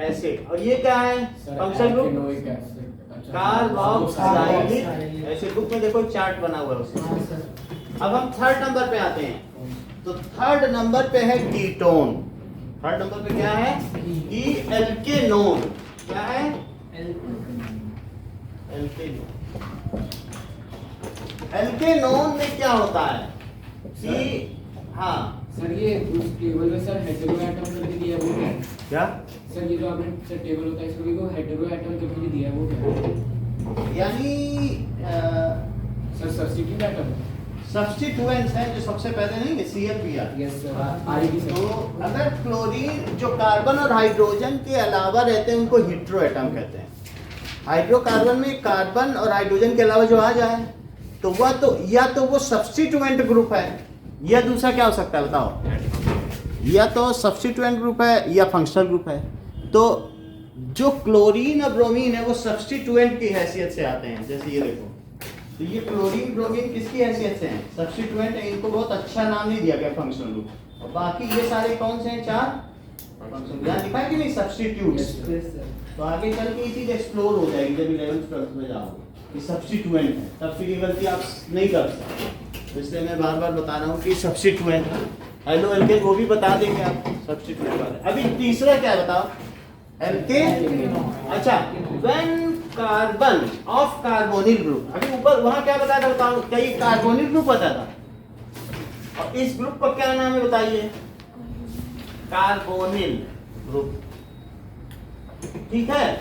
एसिड। और ये क्या है? Functional group alkanoic acid. Carboxylic acid. Group में देखो चार्ट बना हुआ है उसमें। अब हम थर्ड नंबर पे आते हैं। तो थर्ड नंबर पे है कीटोन। थर्ड नंबर पे क्या है? कि एल्केनोन। क्या है? एल्केनोन। एल्केनोन में क्या होता है कि हाँ सर ये उस टेबल में सर हेटेरो एटम करके दिया है वो क्या है? क्या? सर ये जो आपने सर टेबल होता है इसमें वो हेटेरो एटम करके दिया है वो क्या है? यानी सर सब्स्टिट्यूट एटम। सब्स्टिट्यूएंट्स हैं जो सबसे पहले नहीं है ClPr। Yes sir. आईडी तो सर। अगर क्लोरीन जो कार्बन और हाइड्रोजन के अलावा रहते हैं उनको हेटेरो एटम कहते हैं। हाइड्रोकार्बन में कार्बन और हाइड्रोजन के अलावा जो आ जाए तो वह तो या तो वो सब्स्टिट्यूएंट ग्रुप है या दूसरा क्या हो सकता है बताओ? या तो सब्स्टिट्यूएंट ग्रुप है या फंक्शनल ग्रुप है। तो जो क्लोरीन और ब्रोमीन है वो सब्स्टिट्यूएंट की हैसियत से आते हैं। जैसे ये देखो, तो ये क्लोरीन ब्रोमीन किसकी हैसियत से हैं? सब्स्टिट्यूएंट है। इनको बहुत अच्छा नाम नहीं दिया गया फंक्शनल ग्रुप। और बाकी ये सारे कौन से हैं? 4 फंक्शनल। यहाँ लिखा है कि नहीं सब्स्टिट्यूट्स। तो आगे चल के ये चीज एक्सप्लोर हो जाएगी जब 11th 12th में जाओगे कि सब्स्टिट्यूएंट है, तब फिर ये गलती आप नहीं कर सकते। तो इसलिए मैं बार बार बता रहा हूँ कि सब्स्टिट्यूएंट है। हेलो एल्केन वो भी बता देंगे आप सब्स्टिट्यूएंट वाले। अभी तीसरा क्या है बताओ? एल्केन। अच्छा, when carbon of carbonyl group. अभी ऊपर वहां क्या बताया था बताओ? क्या ये कार्बोनिल ग्रुप बताया था? और इस ग्रुप का क्या नाम है बताइए? Carbonyl group. ठीक है,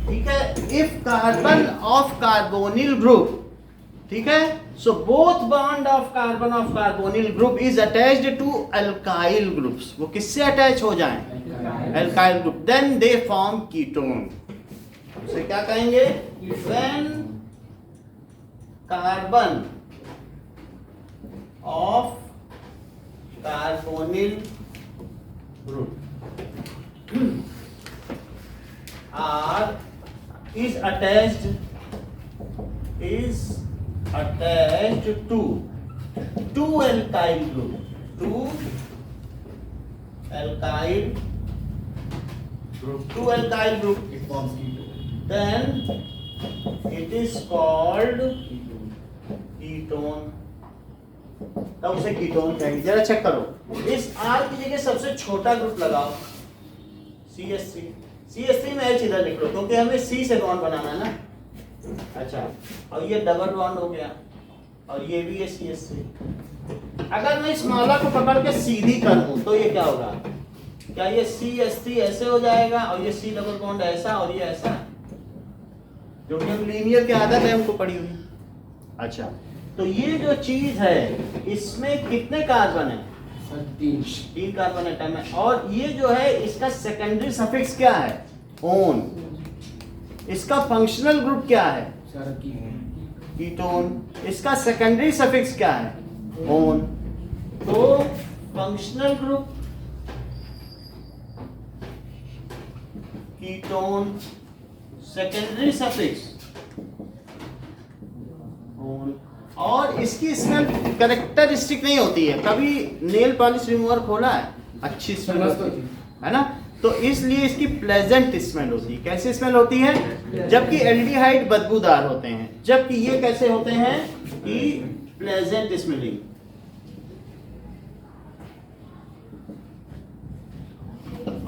ठीक है। If carbon of carbonyl group, ठीक है, so both bond of carbonyl group is attached to alkyl groups. वो किससे अटैच हो जाएं? Alkyl group. Then they form ketone. उसे क्या कहेंगे? When carbon of carbonyl group are is attached to two alkyl group, It forms ketone. then it is called ketone. Ketone, तब उसे ketone कहेंगे। जरा चेक करो, इस R की जगह सबसे छोटा ग्रुप लगाओ CH3। CH3 में H इधर लिख लो क्योंकि हमें C से बॉन्ड बनाना है ना। अच्छा, और ये डबल बॉन्ड हो गया और ये भी है CH3। अगर मैं इस माला को पकड़ के सीधी कर दूं तो ये क्या होगा? क्या ये CH3 ऐसे हो जाएगा और ये C डबल बॉन्ड ऐसा और ये ऐसा, जो कि हम लीनियर की आदत है हमको पड़ी हुई। अच्छा, तो ये जो चीज है इसमें कितने कार्बन है? सर 3 कार्बन एटम है। और ये जो है इसका सेकेंडरी सफिक्स क्या है? ओन। इसका फंक्शनल ग्रुप क्या है? Sir ketone. इसका सेकेंडरी सफिक्स क्या है? ओन। तो functional group ketone, secondary suffix own. और इसकी स्मेल कैरेक्टरिस्टिक नहीं होती है। कभी नेल पॉलिश रिमूवर खोला है? अच्छी स्मेल होती है ना, तो इसलिए इसकी प्लेजेंट स्मेल होती है। कैसी स्मेल होती है? जबकि एल्डिहाइड बदबूदार होते हैं, जबकि ये कैसे होते हैं कि प्लेजेंट स्मेलिंग।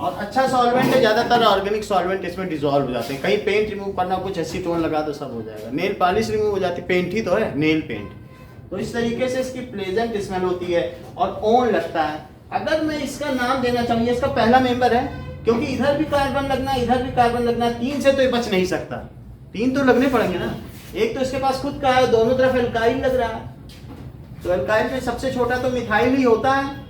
और अच्छा सॉल्वेंट है, ज्यादातर ऑर्गेनिक सॉल्वेंट इसमें डिसॉल्व हो जाते हैं। कहीं पेंट रिमूव करना, कुछ एसीटोन लगा दो, सब हो जाएगा। नेल पॉलिश रिमूव हो जाती, पेंट ही तो है, नेल पेंट। तो इस तरीके से इसकी प्लेजेंट स्मेल होती है और ओन लगता है। अगर मैं इसका नाम देना चाहूँ, इसका पहला मेंबर है, क्योंकि इधर भी कार्बन लगना, इधर भी कार्बन लगना, 3 से तो ये बच नहीं सकता, 3 तो लगने पड़ेंगे ना। एक तो इसके पास खुद का है, दोनों तरफ एल्काइल लग रहा है, तो एल्काइल में सबसे छोटा तो मिथाइल ही होता है।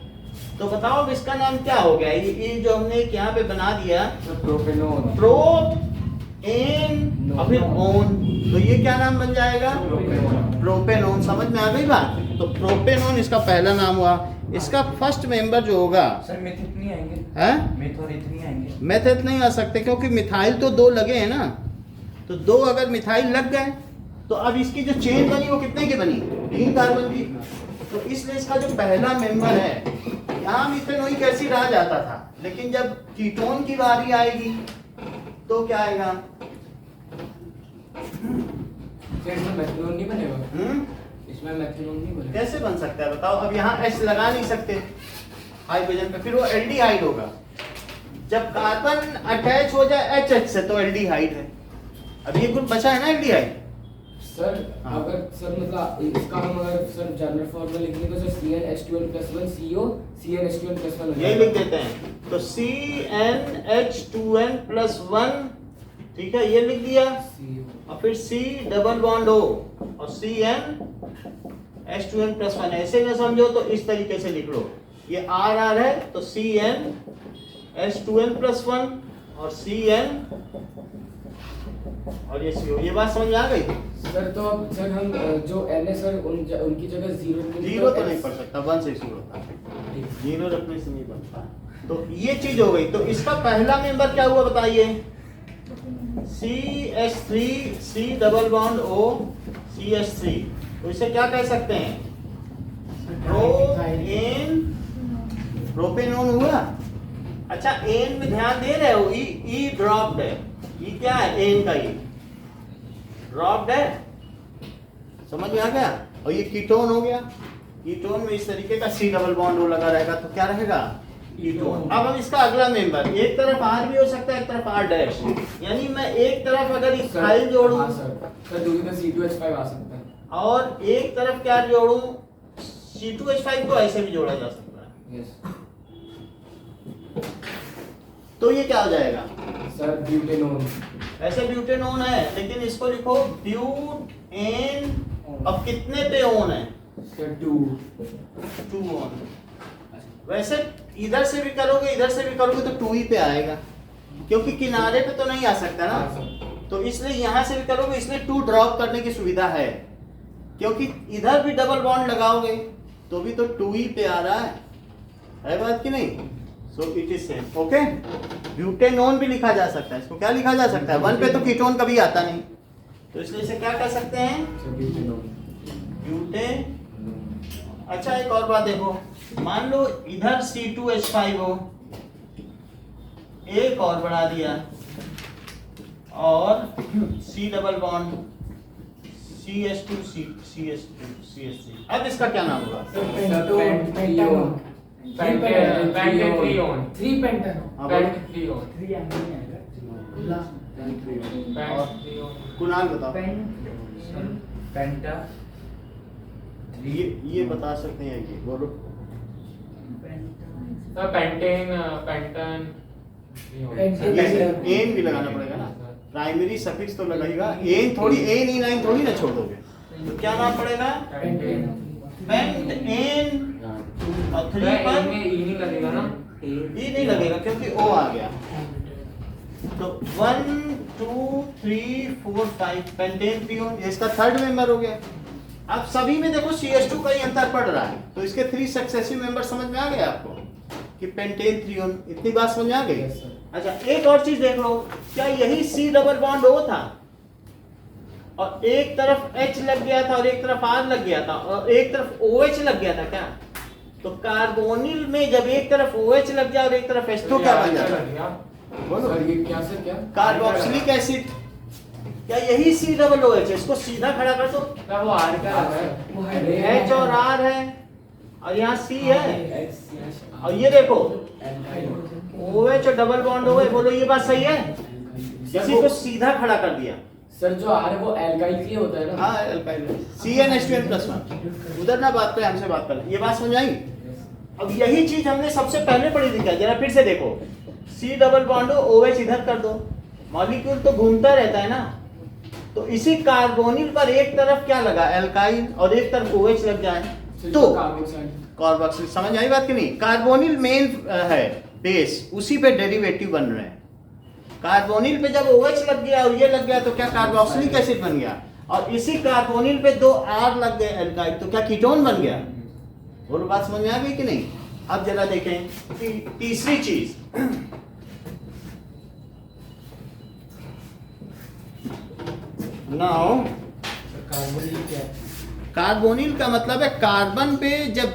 तो बताओ अब इसका नाम क्या हो गया? ये जो हमने यहाँ पे बना दिया प्रोपेनोन, प्रोपेन और फिर ओन, तो ये क्या नाम बन जाएगा? प्रोपेनोन। समझ में आ गई बात? तो प्रोपेनोन इसका पहला नाम हुआ। इसका फर्स्ट मेंबर जो होगा, सर मेथ नहीं आएंगे, है मेथ और इतनी आएंगे, मेथड नहीं आ सकते क्योंकि मिथाइल तो 2 लगे हैं ना। तो 2 अगर मिथाइल लग गए तो अब इसकी जो चेन बनी वो कितने की बनी? 3 कार्बन की। तो इसलिए इसका जो पहला मेंबर है, यहाँ मिथेनोइक एसिड आ जाता था, लेकिन जब कीटोन की बारी आएगी तो क्या आएगा? इसमें मेथनॉल नहीं बनेगा। इसमें मेथनॉल नहीं बनेगा। कैसे बन सकता है बताओ? अब यहाँ H लगा नहीं सकते हाइड्रोजन पे, फिर वो एल्डिहाइड होगा। जब कार्बन अटैच हो जाए HH से तो एल्डिहाइड है। अब ये ग्रुप बचा है ना एल्डिहाइड। सर हाँ। अगर सर मतलब इसका हम अगर सर जनरल फॉर्मूला लिखेंगे तो सर CnH2n+1 CO CnH2n+1 यही लिख देते हैं। तो CnH2n+1, ठीक है, ये लिख दिया। और फिर C डबल बॉन्ड O और CnH2n+1, ऐसे में समझो तो इस तरीके से लिख लो। ये R है तो CnH2n+1 और Cn और ये CO। ये बात समझ में आ गई? सर तो अब सर हम जो N है सर उनकी जगह 0 तो नहीं पढ़ सकता, 1 से शुरू होता है, 0 रखने से नहीं बनता। तो ये चीज हो गई। तो इसका पहला मेंबर क्या हुआ बताइए? CH3 C double bond O CH3। तो इसे क्या कह सकते हैं? प्रोपेनोन हुआ। अच्छा, एन में ध्यान दे रहे हो? ई ड्रॉप्ड है। ई क्या है? एन का ई ड्रॉप्ड है। समझ में आ गया? और ये कीटोन हो गया। कीटोन में इस तरीके का C डबल बॉन्ड O लगा रहेगा तो क्या रहेगा? कीटोन। अब हम इसका अगला मेंबर, एक तरफ R भी हो सकता है, एक तरफ R डैश, यानी मैं एक तरफ अगर इथाइल जोड़ूं सर दूसरी तरफ C2H5 आ सकता है, और एक तरफ क्या जोड़ूं? C2H5 को ऐसे भी जोड़ा जा सकता है। यस तो ये क्या हो जाएगा? Sir butanone. ऐसे ब्यूटेनोन है, लेकिन इसको लिखो ब्यूटेन। अब कितने पे ओन है? Sir 2 own. वैसे इधर से भी करोगे, इधर से भी करोगे तो 2 ही पे आएगा, क्योंकि किनारे पे तो नहीं आ सकता ना। तो इसलिए यहां से भी करोगे, इसलिए 2 ड्रॉप करने की सुविधा है, क्योंकि इधर भी डबल बॉन्ड लगाओगे तो भी तो 2 ही पे आ रहा है बात कि नहीं? सो it is same. Okay, butanone भी लिखा जा सकता है। इसको क्या लिखा जा सकता है? 1 पे तो कीटोन कभी आता नहीं, तो इसलिए इसे क्या कह सकते हैं? ब्यूटे। अच्छा, एक और बात देखो, मान लो इधर C2H5 हो, एक और बढ़ा दिया और C double bond CH2 CH3। अब इसका क्या नाम होगा? पेंटोन पेंटेट्रियोन 3 पेंटानोन हाँ, बोलो। पेंटेट्रियोन पेंटेट्रियोन कुणाल बताओ। पेंटा ये बता सकते हैं, ये बोलो। सर पेंटेन पेंटन एन भी लगाना पड़ेगा ना, प्राइमरी सफिक्स तो लगाएगा, एन थोड़ी, एन ई नाइन थोड़ी ना छोड़ दोगे, तो क्या नाम पड़ेगा? पेंट एन और 3 पर ई नहीं लगेगा ना, ई नहीं लगेगा क्योंकि ओ आ गया। तो 1 2 3 4 5 पेंटेन ट्रियोन, इसका थर्ड मेंबर हो गया। अब सभी में देखो CH2 का ही अंतर पड़ रहा है, तो इसके 3 सक्सेसिव मेंबर समझ में आ गए आपको कि पेंटेन ट्रियोन, इतनी बात समझ में आ गई। अच्छा एक और चीज देख लो, क्या यही C डबल बॉन्ड O था और एक तरफ H लग गया था और एक तरफ R लग गया था और एक तरफ OH लग गया था क्या? तो कार्बोनिल में जब एक तरफ OH लग जाए और एक तरफ H, तो क्या बन जाता? बोलो। सर ये क्या सर क्या कार्बोक्सिलिक एसिड, क्या यही C डबल OH है? इसको सीधा खड़ा कर दो, तब वो आर का है H और R है और यहाँ C है, और ये देखो OH और डबल बॉन्ड OH, बोलो ये बात सही है? इसी को सीधा खड़ा कर दिया। सर जो आर है वो एल्काइल के लिए होता है ना। हाँ एल्काइल, CnH2n+1। उधर ना बात पे हमसे बात कर, ये बात समझ आई? अब यही चीज हमने सबसे पहले पढ़ी थी क्या? जरा फिर से देखो, C डबल बॉन्ड OH इधर कर दो, मॉलिक्यूल तो घूमता रहता है ना, तो इसी कार्बोनिल पर एक तरफ क्या लगा? एल्काइल, और एक तरफ OH लग जाए तो कार्बोक्सिल। समझ आई बात कि नहीं? कार्बोनिल मेन है बेस, उसी पे डेरिवेटिव बन रहे हैं। कार्बोनिल पे जब OH लग गया और ये लग गया तो क्या कार्बोक्सिलिक एसिड बन गया, और इसी कार्बोनिल पे 2 R लग गए एल्काइल, तो क्या कीटोन बन गया? बोलो बात समझ में आ गई कि नहीं? अब जरा देखें तीसरी चीज, नाउ कार्बोनिल का मतलब है कार्बन पे जब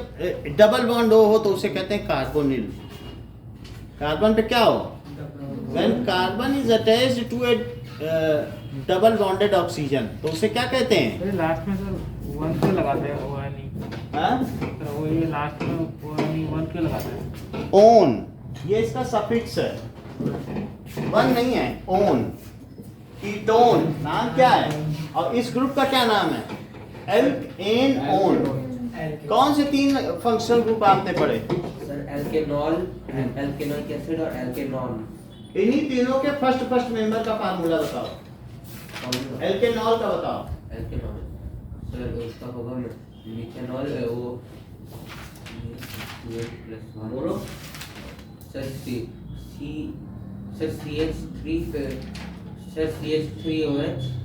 डबल बॉन्ड हो तो उसे कहते हैं कार्बोनिल। कार्बन पे क्या हो? When carbon is attached to a double bonded oxygen, तो उसे क्या कहते हैं? लास्ट में सर 1 के लगाते हैं वो है नहीं, हाँ? तो वो ये लास्ट में वो है नहीं 1 के लगाते हैं। ओन, ये इसका सफिक्स है, 1 नहीं है, ओन। कीटोन नाम क्या है, और इस ग्रुप का क्या नाम है? एल्केनोन। कौन से 3 फंक्शनल ग्रुप आपने पढ़े? सर एल्केनॉल, एल्केनोइक एसिड और एल्केनॉन। इन्हीं तीनों के फर्स्ट मेंबर का फार्मूला बताओ। एल्केनॉल का बताओ। एल्केनॉल सर उसका होगा मिथेनॉल, वो बोलो। Sir CH3OH।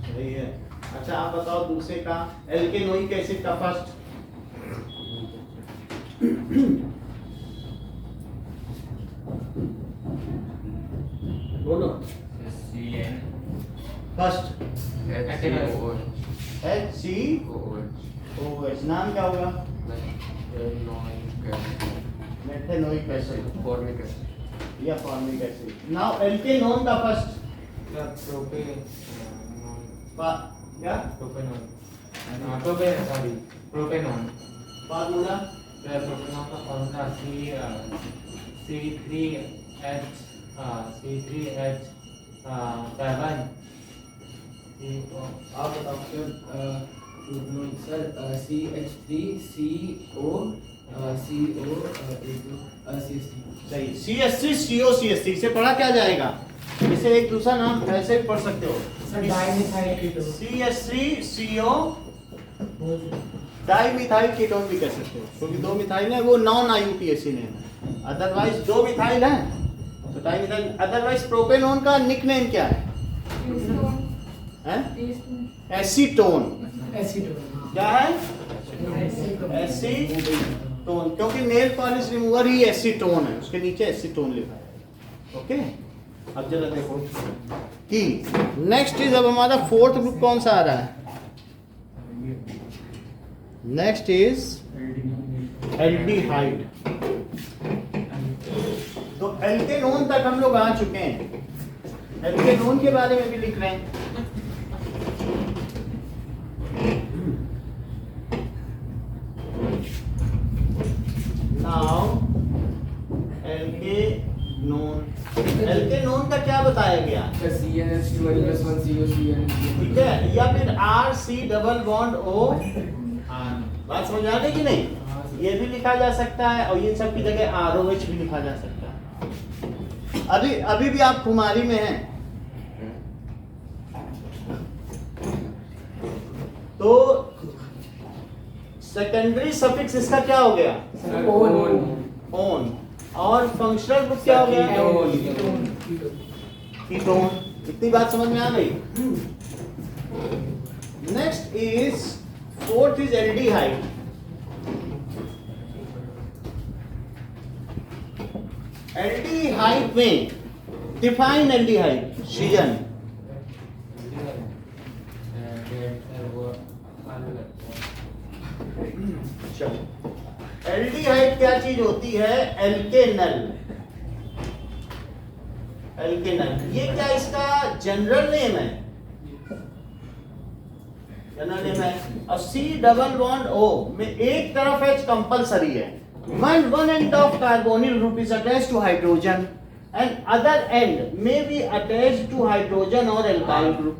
सही है। अच्छा आप बताओ दूसरे का, एल्केनोइक एसिड का फर्स्ट। बोलो। CN फर्स्ट HCOH, नाम क्या होगा? मेथेनोइक एसिड या फॉर्मिक एसिड। नाउ एल्केनोन का फर्स्ट क्या? प्रोपेनॉन फार्मूला प्रोपेनॉन का फॉर्मूला C3H7। आप बताओ। सर सही, CH3CO से पढ़ा क्या जाएगा? इसे एक दूसरा नाम ऐसे भी पढ़ सकते हो, CH3CO डाइमिथाइल कीटोन भी कह सकते हो, क्योंकि 2 मिथाइल है, वो नॉन IUPAC नेम है। अदरवाइज 2 मिथाइल है तो डाइमिथाइल। अदरवाइज प्रोपेनोन का निकनेम क्या है? एसीटोन। क्या है? एसीटोन, क्योंकि नेल पॉलिश रिमूवर ही एसीटोन है, उसके नीचे एसीटोन लिखा है। ओके, अब जरा देखो कि नेक्स्ट इज, अब हमारा 4th ग्रुप कौन सा आ रहा है? Next is aldehyde. तो एल्केनोन तक हम लोग आ चुके हैं, एल्केनोन के बारे में भी लिख रहे हैं। बताया गया, CnH2n plus 1 COCl। ठीक है, या फिर RC डबल बॉन्ड O। बात समझ आ गई कि नहीं? ये भी लिखा जा सकता है और इन सब की जगह ROH भी लिखा जा सकता है। अभी भी आप कुमारी में हैं, तो सेकेंडरी सफिक्स इसका क्या हो गया? ओन। और फंक्शनल ग्रुप क्या हो गया? कीटोन। इतनी बात समझ में आ गई? Next is fourth is aldehyde. Aldehyde में डिफाइन एल्डिहाइड सृजन। एल्डिहाइड क्या चीज होती है? एल्केनल। एल्केनल ये क्या इसका जनरल नेम है? जनरल नेम है। और C डबल बॉन्ड O में एक तरफ H कंपलसरी है। one end of carbonyl group is attached to hydrogen and other end may be attached to hydrogen or alkyl group,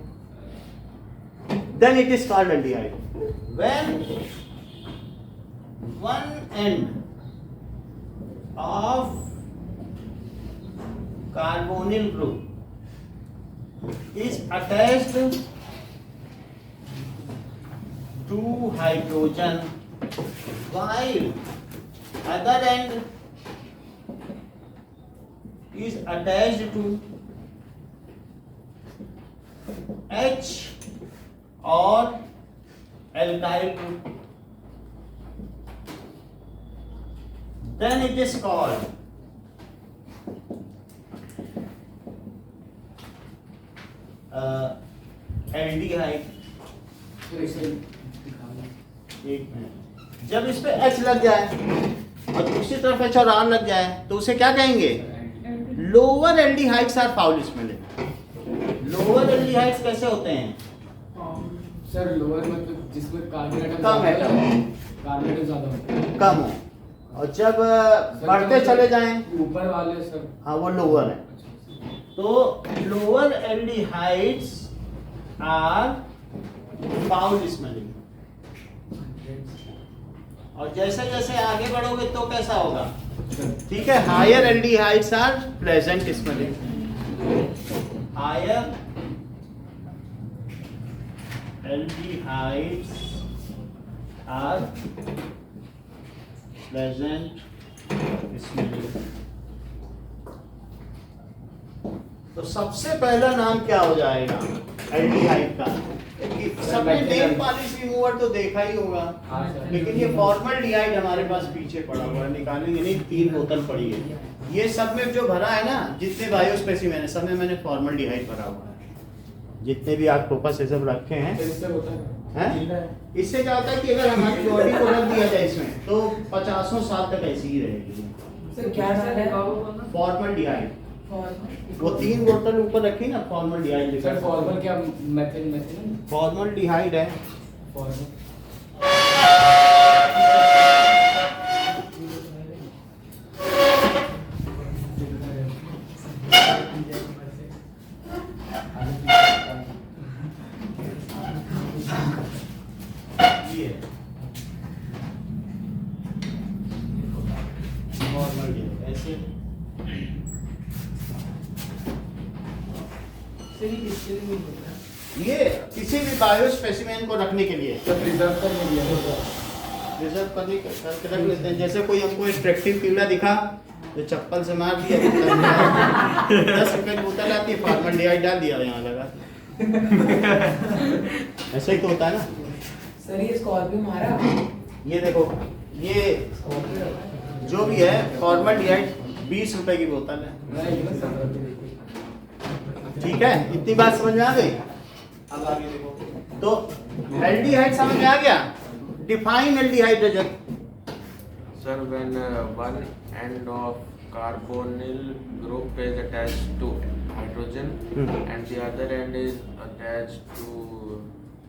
then it is called aldehyde. When one end of carbonyl group is attached to hydrogen while other end is attached to H or alkyl group, then it is called aldehyde. एक minute, जब इस पे H लग जाए और दूसरी तरफ H और R लग जाए तो उसे क्या कहेंगे? Lower aldehydes are foul smelling. Lower aldehydes कैसे होते हैं? सर लोअर मतलब जिसमें कार्बन एटम कम एटम, कार्बन एटम ज्यादा होता है, कम हो, और जब बढ़ते चले जाएं ऊपर वाले सर, हाँ वो लोअर है। तो lower aldehydes are foul smelling. और जैसे जैसे आगे बढ़ोगे तो कैसा होगा? ठीक है, higher aldehydes are pleasant smelling. Higher aldehydes are pleasant smelling. तो सबसे पहला नाम क्या हो जाएगा एल्डिहाइड का? सबने नेम पॉलिश रिमूवर तो देखा ही होगा, लेकिन ये फॉर्मल्डिहाइड हमारे पास पीछे पड़ा हुआ है, निकालेंगे नहीं, 3 बोतल पड़ी है। ये सब में जो भरा है ना, जितने बायो स्पेसिमेन है सब में मैंने फॉर्मल्डिहाइड भरा हुआ है। जितने भी ऑक्टोपस ये सब रखे हैं, इससे क्या होता है कि अगर हमारी बॉडी को रख दिया जाए इसमें तो 50 साल तक ऐसी ही रहेगी। सर क्या नाम है? फॉर्मल्डिहाइड। वो 3 बोतल ऊपर रखी ना, फॉर्मल्डिहाइड लिखा सर है। फॉर्मल क्या मेथिल फॉर्मल्डिहाइड है। फॉर्मल ये फॉर्मल्डिहाइड ऐसे ये किसी भी बायो स्पेसिमेन को रखने के लिए रिजर्व करने के लिए रिजर्व करके रख लेते हैं। जैसे कोई हमको एट्रैक्टिव कीड़ा दिखा तो चप्पल से मार दिया, 10 रुपए की बोतल आती है, फॉर्मल्डिहाइड डाल दिया यहाँ लगा। ऐसा ही तो होता है ना। सर ये स्कॉर्पियो मारा। ये देखो, ये जो भी है फॉर्मल्डिहाइड 20 रुपए की बोतल है। ठीक है, इतनी बात समझ में आ गई? अब आगे देखो, तो एल्डिहाइड समझ में आ गया। Define aldehyde Rajat. Sir, when one end of carbonyl group is attached to hydrogen and the other end is attached to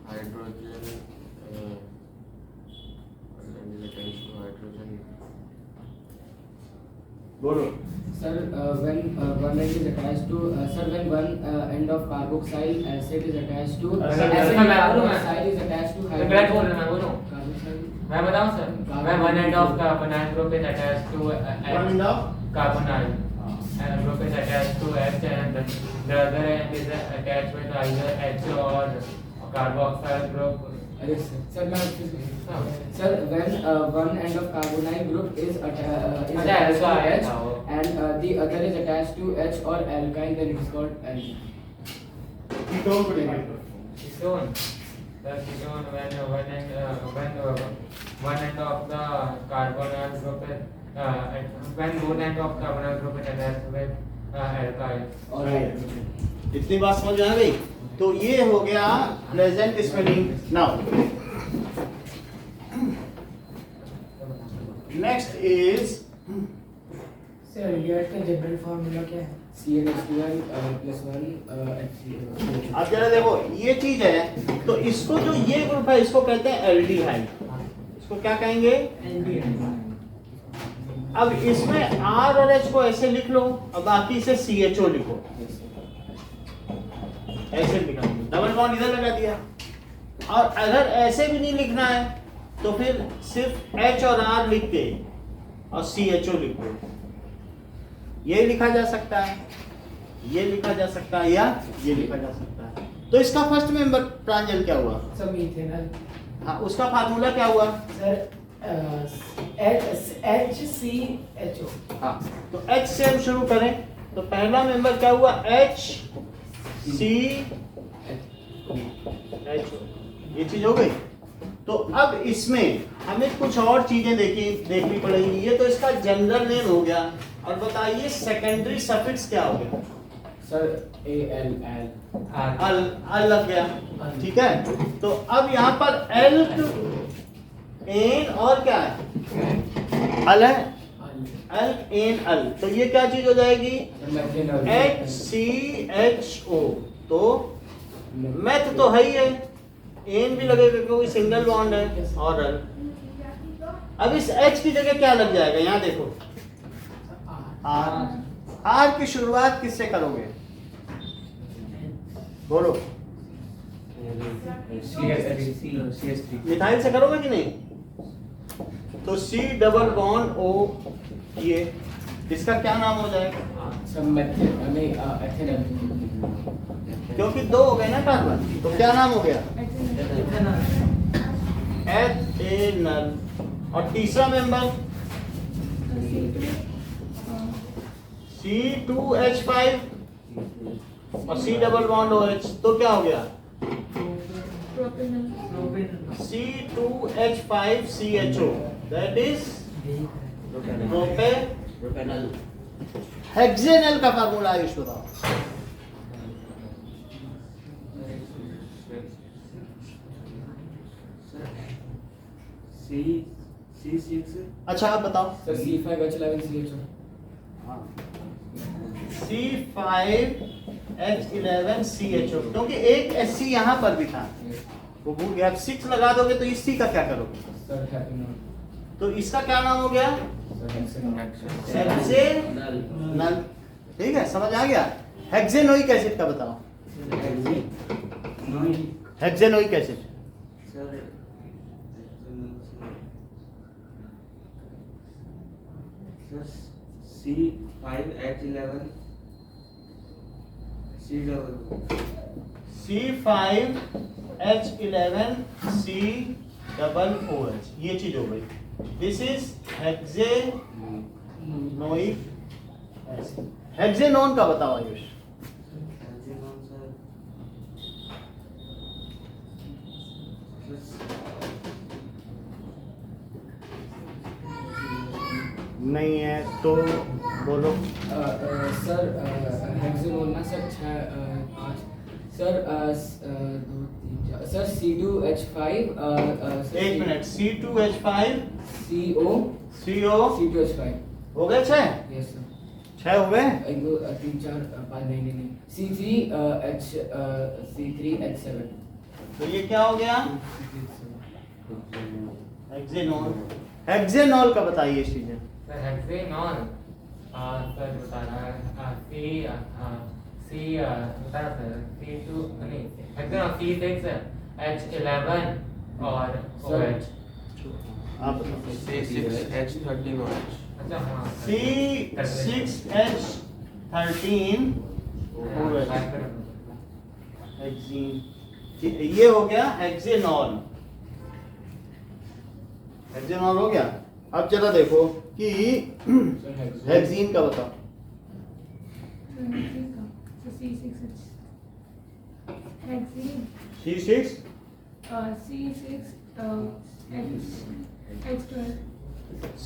hydrogen, बोलो। Sir, when one end is attached to when one end of carboxyl acid is attached to Sir, acid मैं बोलूँ मैं? carboxyl is attached to मैं बोल रहा मैं बोलूँ carboxyl मैं बताऊँ सर मैं one end of carbonyl group is attached to One end of? carbonyl and group is attached to H and the other end is attached with either H or carboxyl group. sir sir when one end of carbonyl group is attached to H and the other is attached to H or alkyl, then it's called alkyl. Ketone को लेंगे Ketone. The ketone when one end of the carbonyl group is when both end of carbonyl group is attached with alkyl. Right. इतनी बात समझ में आ गई? तो ये हो गया present spelling. Now next is sir react का जनरल फार्मूला क्या है? CnH2n + 1 HCl। अब जरा देखो ये चीज है, तो इसको जो ये ग्रुप है इसको कहते हैं एल्डिहाइड। इसको क्या कहेंगे? अब इसमें R और H को ऐसे लिख लो और बाकी से CHO लिखो, ऐसे लिखा, डबल बॉन्ड इधर लगा दिया। और अगर ऐसे भी नहीं लिखना है तो फिर सिर्फ H और R लिख के और CHO लिखो। ये लिखा जा सकता है, ये लिखा जा सकता है, या ये लिखा जा सकता है। तो इसका फर्स्ट मेंबर प्रांजल क्या हुआ? सब मिथेनॉल। हाँ, उसका फार्मूला क्या हुआ? Sir HCHO। हाँ, तो H से हम शुरू करें तो पहला मेंबर क्या हुआ? HCHO। ये चीज हो गई। तो अब इसमें हमें कुछ और चीजें देखनी पड़ेंगी। ये तो इसका जनरल नेम हो गया, और बताइए सेकेंडरी सफिक्स क्या हो गया? सर AL अल लग गया, ठीक है। तो अब यहाँ पर एल्क, एन और क्या है? अल है, एल्क एन अल। तो ये क्या चीज हो जाएगी? HCHO। तो मैथ तो है ही है, एन भी लगेगा क्योंकि सिंगल बॉन्ड है, और अल। अब इस H की जगह क्या लग जाएगा? यहाँ देखो R की शुरुआत किससे करोगे? बोलो, मिथाइल से करोगे कि नहीं? तो C डबल बॉन्ड O, ये इसका क्या नाम हो जाएगा? क्योंकि दो हो गए ना कार्बन, तो क्या नाम हो गया? एथेनल। और तीसरा मेंबर C2H5 और C डबल बॉन्ड OH, तो क्या हो गया? C2H5CHO, that is propanal. Hexanal का फार्मूला आयुष बताओ। C6। अच्छा आप बताओ। Sir C5H11CHO। C5H11CHO, क्योंकि एक SC यहाँ पर भी था, वो भूल गया। 6 लगा दोगे तो इस C का क्या करोगे? सर हेप्नॉल। तो इसका क्या नाम हो गया? हेक्सेनल। ठीक है, समझ आ गया। हेक्सेनोइक एसिड का बताओ। हेक्सेनोइक एसिड C5H11 C5H11COOH, ये चीज हो गई। This is hexanoic acid. Hexanone का बताओ आयुष। नहीं है तो बोलो। सर हेक्सेनोन ना सर 5 सर 2 3 सर C2H5 एक मिनट, C2H5 CO C2H5 हो गए 6? Yes sir. 6 हो गए? 1 2 3 4 5 नहीं C3H7। तो ये क्या हो गया? हेक्सेनोल। हेक्सेनॉल का बताइए चीजें। हेक्सेनॉल सर बता रहा है सी बता रहा सर C2 नहीं एकदम C6H11 और OH। आप बताओ। C6H13OH। अच्छा हाँ C6H13 हेक्सीन, ये हो गया हेक्सेनॉल। हेक्सेनॉल हो गया। अब जरा देखो कि हेक्सीन का बताओ। C6H hexene C6 C6H12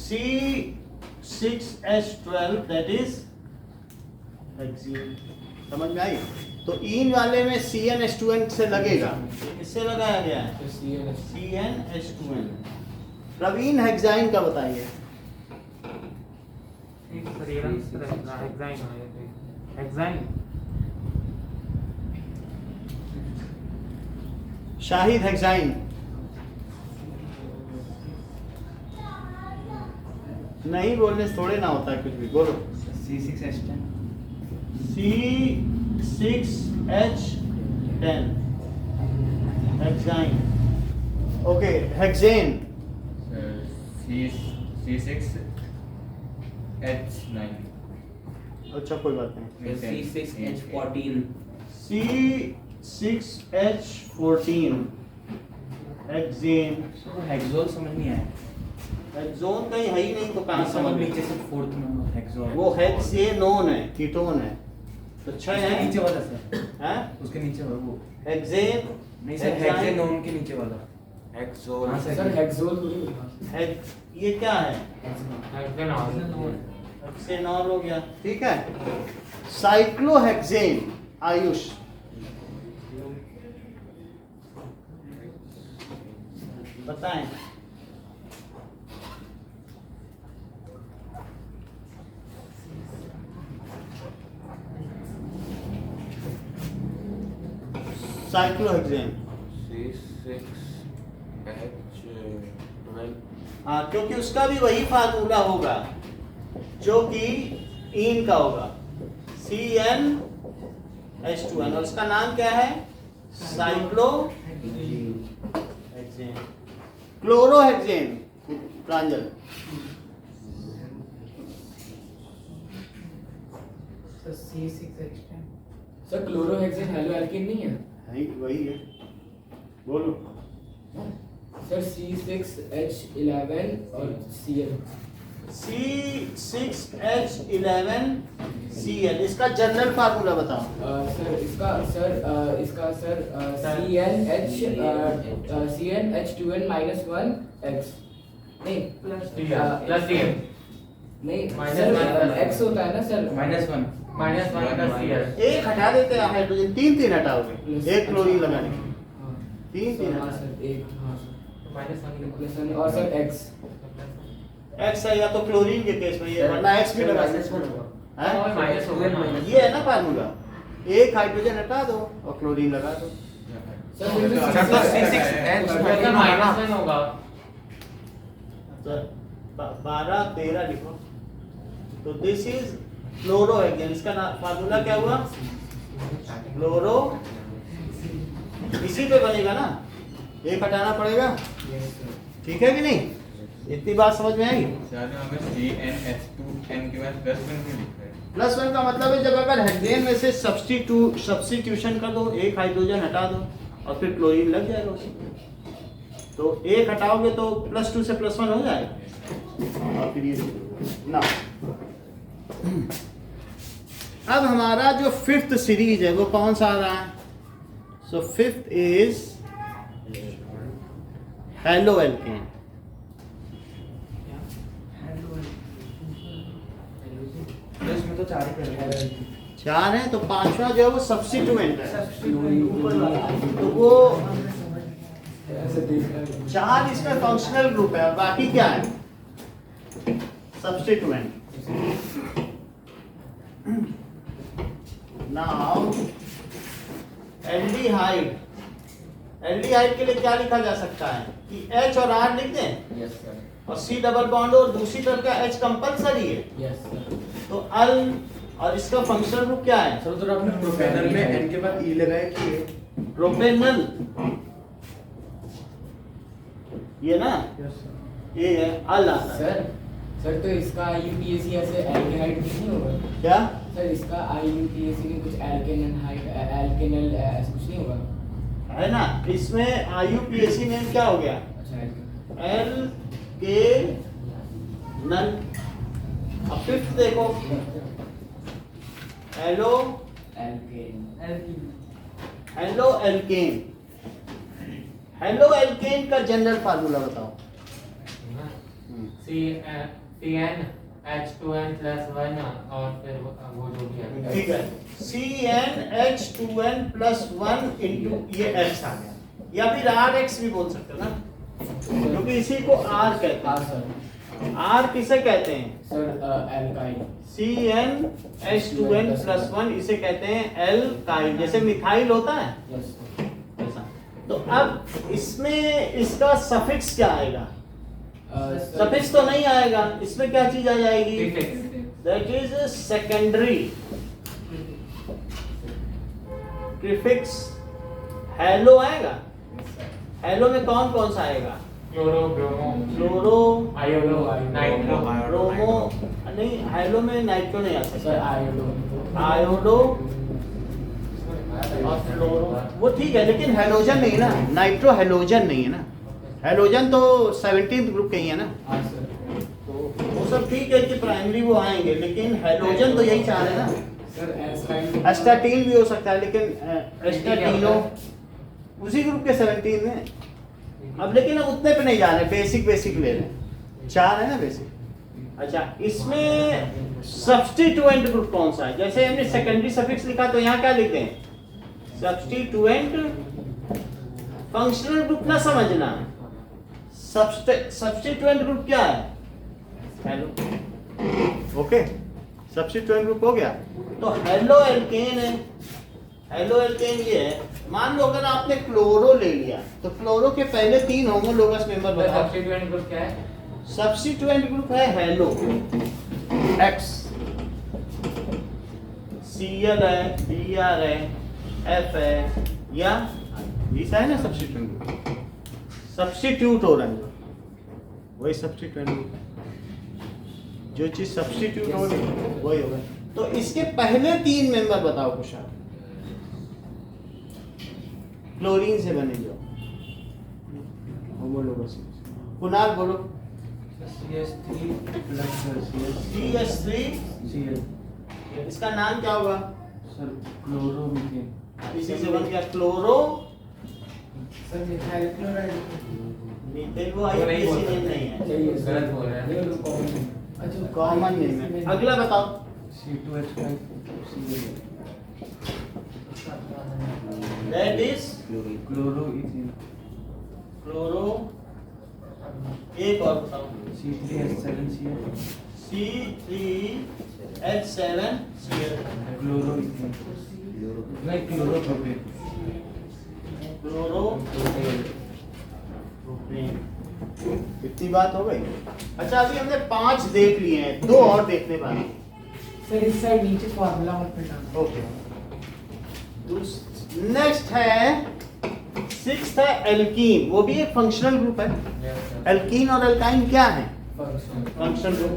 C6H12 that is hexene. समझ में आई? तो इन वाले में CnH2n से लगेगा, इससे लगाया गया है CnH2n। प्रवीण हेक्साइन का बताइए। शाहिद हेक्साइन। नहीं बोलने से थोड़े ना होता है कुछ भी, बोलो। C6H10 C6H10 hexyne. Okay, hexane C6H9। अच्छा कोई बात नहीं। C6H14 C6H14 hexane. हेक्सोल समझ नहीं आया। हेक्सोन कहीं है ही नहीं तो कहाँ समझ में? नीचे से फोर्थ में हेक्सोल वो हेक्सेनोन है, कीटोन है। तो छह उसके है नीचे वाला सर, हैं? उसके नीचे वाला वो हेक्सेन नहीं सर, हेक्सेनोन के नीचे वाला। Hexol। हाँ सर हेक्सोल ये क्या है? हेक्सेनॉल। हेक्सेनॉल हो गया, ठीक है। साइक्लोहेक्सेन आयुष। बताएं। साइक्लोहेक्सेन। C6H12। हाँ, क्योंकि उसका भी वही फार्मूला होगा जो कि इन का होगा, CnH2n, और उसका नाम क्या है? साइक्लोहेक्सेन। क्लोरोहेक्सेन प्रांजल। C6H10 सर क्लोरोहेक्सेन हेलो एल्केन नहीं है वही है, बोलो। सर C6H11 और Cl। C6H11Cl, इसका जनरल फार्मूला बताओ। इसका CnH2n -1 X नहीं प्लस C नहीं Minus सर one X होता है ना सर -1 -1 का Cl। एक हटा देते हैं हाइड्रोजन, तीन हटाओगे, एक क्लोरीन लगाने के। हाँ तीन हाँ सर एक हाँ सर -1 और सर X एक्स है या तो क्लोरीन के केस में ये, वरना एक्स भी लगा सकते हैं। माइनस होगा ये है ना फार्मूला, एक हाइड्रोजन हटा दो और क्लोरीन लगा दो। सर अच्छा, तो C6H13 -1 होगा। 12 13 लिखो। तो दिस इज क्लोरोहेक्सेन, इसका फार्मूला क्या हुआ? क्लोरो, इसी पे बनेगा ना, एक हटाना पड़ेगा, ठीक है कि नहीं? इतनी बात समझ में आई? CnH2n के बाद +1 क्यों लिख रहे हैं? +1 का मतलब है जब अगर हेक्सेन में से सब्स्टिट्यूशन कर दो, एक हाइड्रोजन हटा दो और फिर क्लोरीन लग जाएगा उसमें। तो एक हटाओगे तो +2 से +1 हो जाएगा। और फिर ये ना, अब हमारा जो 5th सीरीज है वो कौन सा आ रहा है? सो 5th इज हेलो एल्केन। इसमें तो 4 ही कर रहे हैं। 4 है तो 5वां जो है वो सब्स्टिट्यूएंट है, तो वो 4 इसमें फंक्शनल ग्रुप है और बाकी क्या है? सब्स्टिट्यूएंट। नाउ एल्डिहाइड, एल्डिहाइड के लिए क्या लिखा जा सकता है कि H और R लिख दें यस सर और C डबल बॉन्ड और दूसरी तरफ का H कंपलसरी है। यस सर तो अल और इसका फंक्शनल ग्रुप क्या है? सर तो आपने प्रोपेनल में एन के बाद ई लगाया कि ये? प्रोपेनल ये ना, यस सर। ये है अल आता है। सर तो इसका IUPAC ऐसे एल्केनाइड कुछ नहीं होगा? क्या सर इसका IUPAC में कुछ एल्केनल ऐसा कुछ नहीं होगा? है ना, इसमें IUPAC नेम क्या हो गया? अच्छा एल्केन। एल के नन। अब फिफ्थ देखो, halo alkane. Halo alkane. Halo alkane का जनरल फार्मूला बताओ। CnH2n + 1 और फिर वो जो भी है ठीक है, CnH2n + 1 इंटू ये X आ गया, या फिर RX भी बोल सकते हो ना, क्योंकि इसी को R कहते हाँ हैं। सर। R किसे कहते हैं? Sir alkyl. CnH2n + 1 इसे कहते हैं एल्काइल, जैसे मिथाइल होता है यस सर। ऐसा। तो अब इसमें इसका सफिक्स क्या आएगा? सफिक्स तो नहीं आएगा, इसमें क्या चीज आ जाएगी? That is secondary prefix. Hello आएगा, हेलो में कौन कौन सा आएगा? Chloro, bromo, chloro, iodo, nitro, bromo, नहीं हेलो में नाइट्रो नहीं आ सर सकता, आयोडो। आयोडो और फ्लोरो, वो ठीक है, लेकिन हेलोजन नहीं ना, नाइट्रो हेलोजन नहीं है ना, हेलोजन तो 17th ग्रुप के ही है ना, हाँ सर। तो वो सब ठीक है कि प्राइमरी वो आएंगे, लेकिन हेलोजन तो यही चाह रहे हैं ना। Sir acetyl. एस्टाटीन भी हो सकता है, लेकिन एस्टाटीनो उसी ग्रुप के 17 में। अब लेकिन हम उतने पे नहीं जा रहे, बेसिक ले रहे हैं, 4 है ना बेसिक। अच्छा, इसमें सब्स्टिट्यूएंट ग्रुप कौन सा है? जैसे हमने सेकेंडरी सफिक्स लिखा तो यहाँ क्या लिखते हैं? सब्स्टिट्यूएंट। फंक्शनल ग्रुप ना समझना, सब्स्टिट्यूएंट ग्रुप क्या है? हेलो, ओके, सब्स्टिट्यूएंट ग्रुप हो गया। तो हेलो एल्केन है, हेलो एल्केन ये है। मान लो अगर आपने क्लोरो ले लिया तो क्लोरो के पहले 3 होमोलोगस मेंबर बताओ। सब्स्टिट्यूएंट ग्रुप क्या है? सब्स्टिट्यूएंट ग्रुप है हेलो, X, Cl है, Br है, F है, या ऐसा है ना सब्स्टिट्यूएंट ग्रुप। सब्स्टिट्यूट हो रहा है वही सब्स्टिट्यूएंट ग्रुप, जो चीज सब्स्टिट्यूट हो रही है वही होगा। तो इसके पहले 3 मेंबर बताओ कुशाल, क्लोरीन से बने जो होमोलोगस। कुणाल बोलो। CH3 + CH3 Cl। इसका नाम क्या होगा? Sir chloromethane. इसी से बन गया chloro sir methyl chloride. Methane, वो IUPAC नेम नहीं है, गलत बोल रहे हैं। अच्छा कॉमन नेम है। अगला बताओ। C2H5 Cl। That is chloroethane. Chloro. एक और बताओ। C3H7Cl। C3H7Cl। क्लोरोइथेन। नहीं, क्लोरोप्रोपेन। क्लोरो इतनी बात हो गई। अच्छा, अभी हमने 5 देख लिए हैं, 2 और देखने वाले। सर इस साइड नीचे फार्मूला मत मिटाना। ओके, नेक्स्ट है 6th है एल्कीन, वो भी एक फंक्शनल ग्रुप है। एल्कीन और एल्काइन क्या है? Functional group.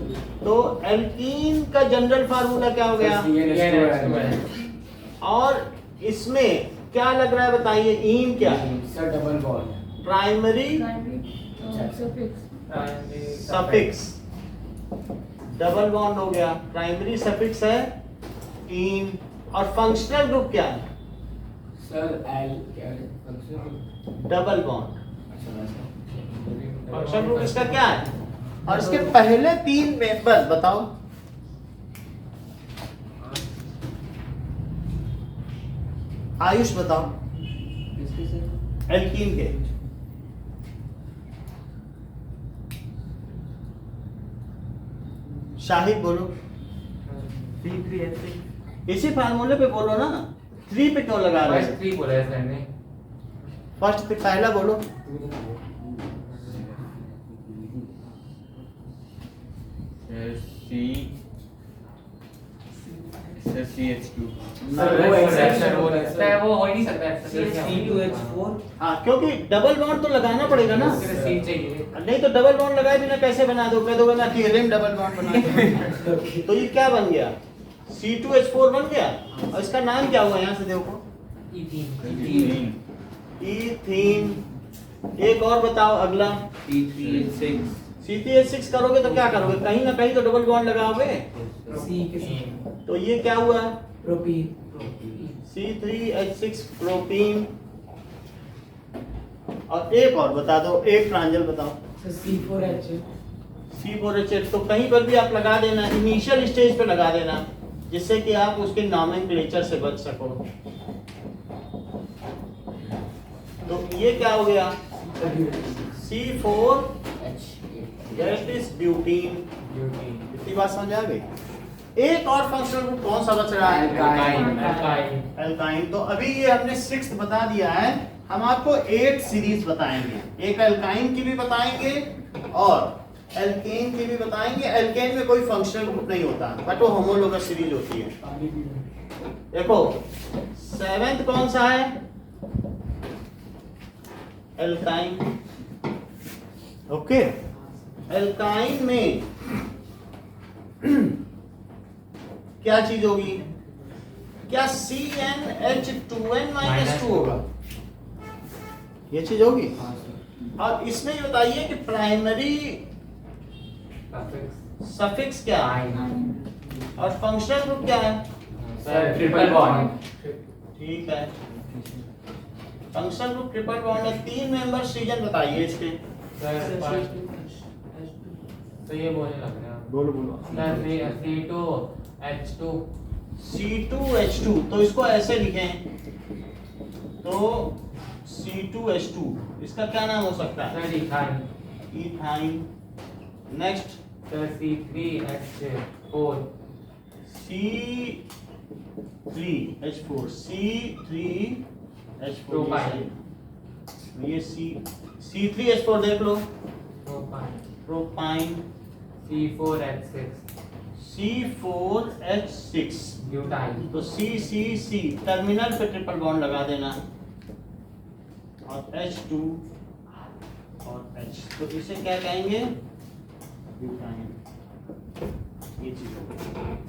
तो एल्कीन का जनरल फार्मूला क्या हो गया? और इसमें क्या लग रहा है बताइए? ईन क्या है? Sir double bond. Primary suffix, double bond हो गया, प्राइमरी सफिक्स है ईन। और फंक्शनल ग्रुप क्या है? सर एल क्या है फंक्शन? Double bond. अच्छा फंक्शनल ग्रुप इसका क्या है? और इसके पहले 3 मेंबर बताओ। आयुष बताओ। किसके सर? एल्कीन के। शाहिद बोलो। C3H6। इसी फार्मूले पे बोलो ना, 3 पे क्यों लगा रहे फर्स्ट हो? 3 बोला है सर ने। फर्स्ट पे पहला बोलो। C CH2 सर वो एक्सेप्शन वो लगता है, वो हो ही नहीं सकता C2H4 हाँ, क्योंकि डबल बॉन्ड तो लगाना पड़ेगा ना, सीट चाहिए। नहीं तो डबल बॉन्ड लगाए बिना कैसे बना दो, कह दोगे मैं अकेले में डबल बॉन्ड बना दूं। तो ये क्या बन गया, C2H4 बन गया। और इसका नाम क्या हुआ, यहाँ से देखो, ईथीन। एक और बताओ अगला, C3H6 C3H6 करोगे तो क्या करोगे, कहीं ना कहीं तो डबल बॉन्ड लगाओगे, C के साथ तो ये क्या हुआ, प्रोपीन। C3H6 propene. और एक और बता दो, एक ट्रांजल बताओ, सर C4H C4H8। तो कहीं पर भी आप लगा देना, इनिशियल स्टेज पे लगा देना, जिससे कि आप उसके नॉमेनक्लेचर से बच सको। तो ये क्या हो गया, C4H, दैट इज ब्यूटीन। इतनी बात समझ आ गई। एक और फंक्शनल ग्रुप कौन सा बच रहा है, एल्काइन। तो अभी ये हमने 6 बता दिया है, हम आपको 8 सीरीज बताएंगे, एक एल्काइन की भी बताएंगे और एल्केन की भी बताएंगे। एल्केन में कोई फंक्शनल ग्रुप नहीं होता, बट वो होमोलोगस सीरीज होती है। देखो 7th कौन सा है, एल्काइन। ओके, एल्काइन में क्या चीज होगी, क्या CnH2n-2 होगा, ये चीज होगी। और इसमें ये बताइए कि प्राइमरी सफिक्स क्या है और फंक्शनल ग्रुप क्या है, सर ट्रिपल बॉन्ड। ठीक है, फंक्शनल ग्रुप ट्रिपल बॉन्ड है। 3 मेंबर्स रीजन बताइए इसके। सर तो ये बोलने लग रहे हैं, बोलो बोलो। C2H2 C2H2, तो इसको ऐसे लिखें, तो C2H2 इसका क्या नाम हो सकता है, sir ethyne. Ethyne. Next sir C3H4 C3H4 C3H4 propyne. ये C3H4 देख लो, propyne. Propyne. C4H6 C4H6, butyne. तो C टर्मिनल पे ट्रिपल बॉन्ड लगा देना और H2 और H, तो इसे क्या कहेंगे, ब्यूटाइन। ये चीज होगी।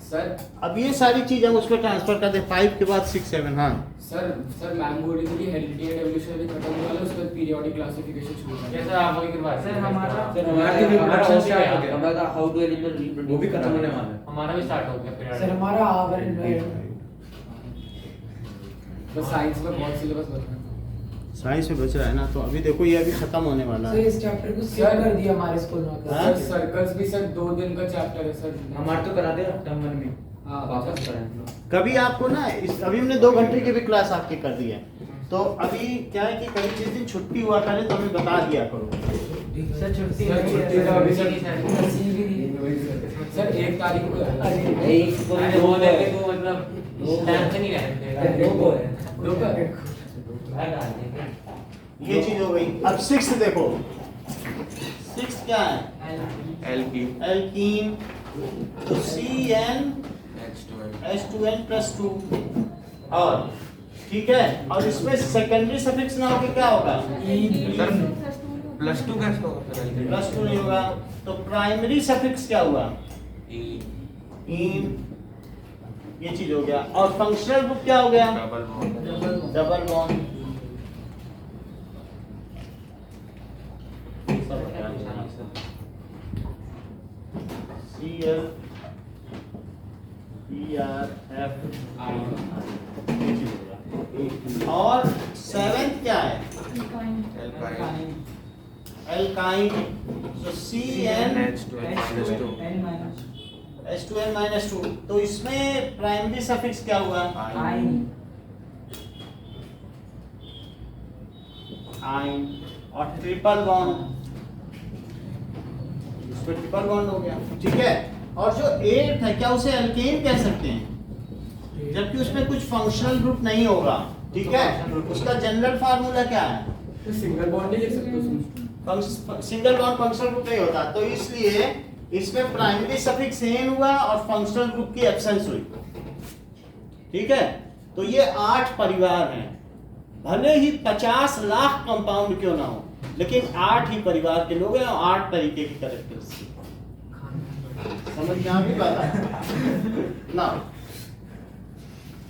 सर अब ये सारी चीज हम उसमें ट्रांसफर कर दे, 5 के बाद 6 7। हाँ sir mango originally heredity and evolution अभी खत्म हुआ है, उसके बाद पीरियोडिक क्लासिफिकेशन शुरू हुआ है। जैसा आप वही करवा सर हमारा हमारा हो गया। हमारा हाउ टू एनिमल रिप्रोड्यूस वो भी खत्म होने वाला है। हमारा भी स्टार्ट हो गया periodic। सर हमारा बस साइंस में बहुत सिलेबस बच रहा है। साइंस में बच रहा है ना, तो अभी देखो ये अभी खत्म होने वाला सर है। इस चैप्टर को स्किप कर दिया हमारे स्कूल में। हाँ? सर सर्कल्स भी सर 2 दिन का चैप्टर है सर। हमारे तो करा दे टर्म 1 में, हाँ वापस कराएं हम लोग। कभी आपको ना अभी हमने 2 घंटे की भी क्लास आपकी कर दी है, तो अभी क्या है कि कभी जिस दिन छुट्टी हुआ करे तो हमें बता दिया करो। सर छुट्टी सर छुट्टी तो अभी सर सर 1 तारीख को एक को अरे वो लेके तो मतलब टेंशन ही रहते दो है। दो का डाल देंगे। ये चीज हो गई। अब 6 देखो, 6 क्या है, एल्कीन एल्कीन, तो CnH2n+2 और ठीक है, और इसमें सेकेंडरी सफिक्स ना होके क्या होगा, सर +2 कैसे होगा सर एल्कीन +2 नहीं होगा, तो प्राइमरी सफिक्स क्या हुआ, इन। ये चीज हो गया। और फंक्शनल ग्रुप क्या हो गया, double bond double bond. Cl PrF और 7th क्या है, एल्काइन एल्काइन, तो CnH2n-2, तो इसमें प्राइमरी सफिक्स क्या हुआ, आइन। और ट्रिपल बॉन्ड, इसमें ट्रिपल बॉन्ड हो गया, ठीक है। और जो 8 है, क्या उसे एल्केन कह सकते हैं, जबकि उसमें कुछ फंक्शनल ग्रुप नहीं होगा, ठीक है। उसका जनरल फार्मूला क्या है, सिंगल बॉन्ड नहीं लिख सकते उसमें। सिंगल बॉन्ड फंक्शनल ग्रुप नहीं होता, तो इसलिए इसमें प्राइमरी सफिक्स एन हुआ और फंक्शनल ग्रुप की एब्सेंस हुई। ठीक है, तो ये 8 परिवार हैं। भले ही 50 लाख कंपाउंड क्यों ना हो, लेकिन 8 ही परिवार के लोग हैं और 8 तरीके की कैरेक्टरिस्टिक। समझ में आ गई बात ना?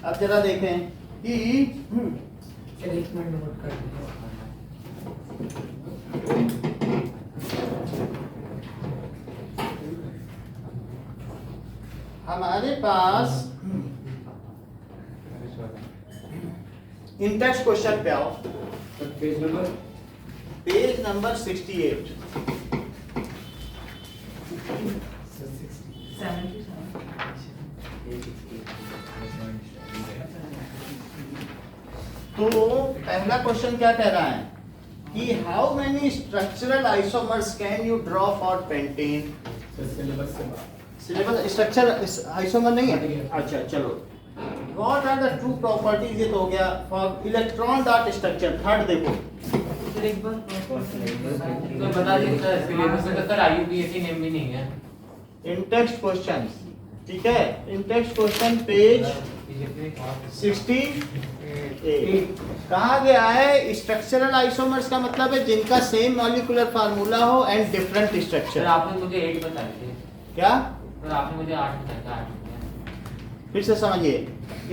अब जरा देखें कि एक मिनट नोट कर दीजिए। हमारे पास इंटेक्स्ट क्वेश्चन पे आओ, पेज नंबर 68। तो पहला क्वेश्चन क्या कह रहा है कि how many structural isomers can you draw for pentane? Syllabus structure isomer नहीं है? अच्छा चलो, what are the true properties, ये तो हो गया। For electron dot structure, third देखो। तो बता दीजिए सर, सिलेबस में तो सर IUPAC नेम भी नहीं है। इंटेक्स्ट क्वेश्चन, ठीक है, इंटेक्स्ट क्वेश्चन पेज 68 कहा गया है स्ट्रक्चरल आइसोमर्स का मतलब है जिनका सेम मॉलिक्यूलर फार्मूला हो एंड डिफरेंट सर स्ट्रक्चर। आपने मुझे 8 बताए थे। क्या? सर आपने मुझे 8 बताया था, 8। फिर से समझिए,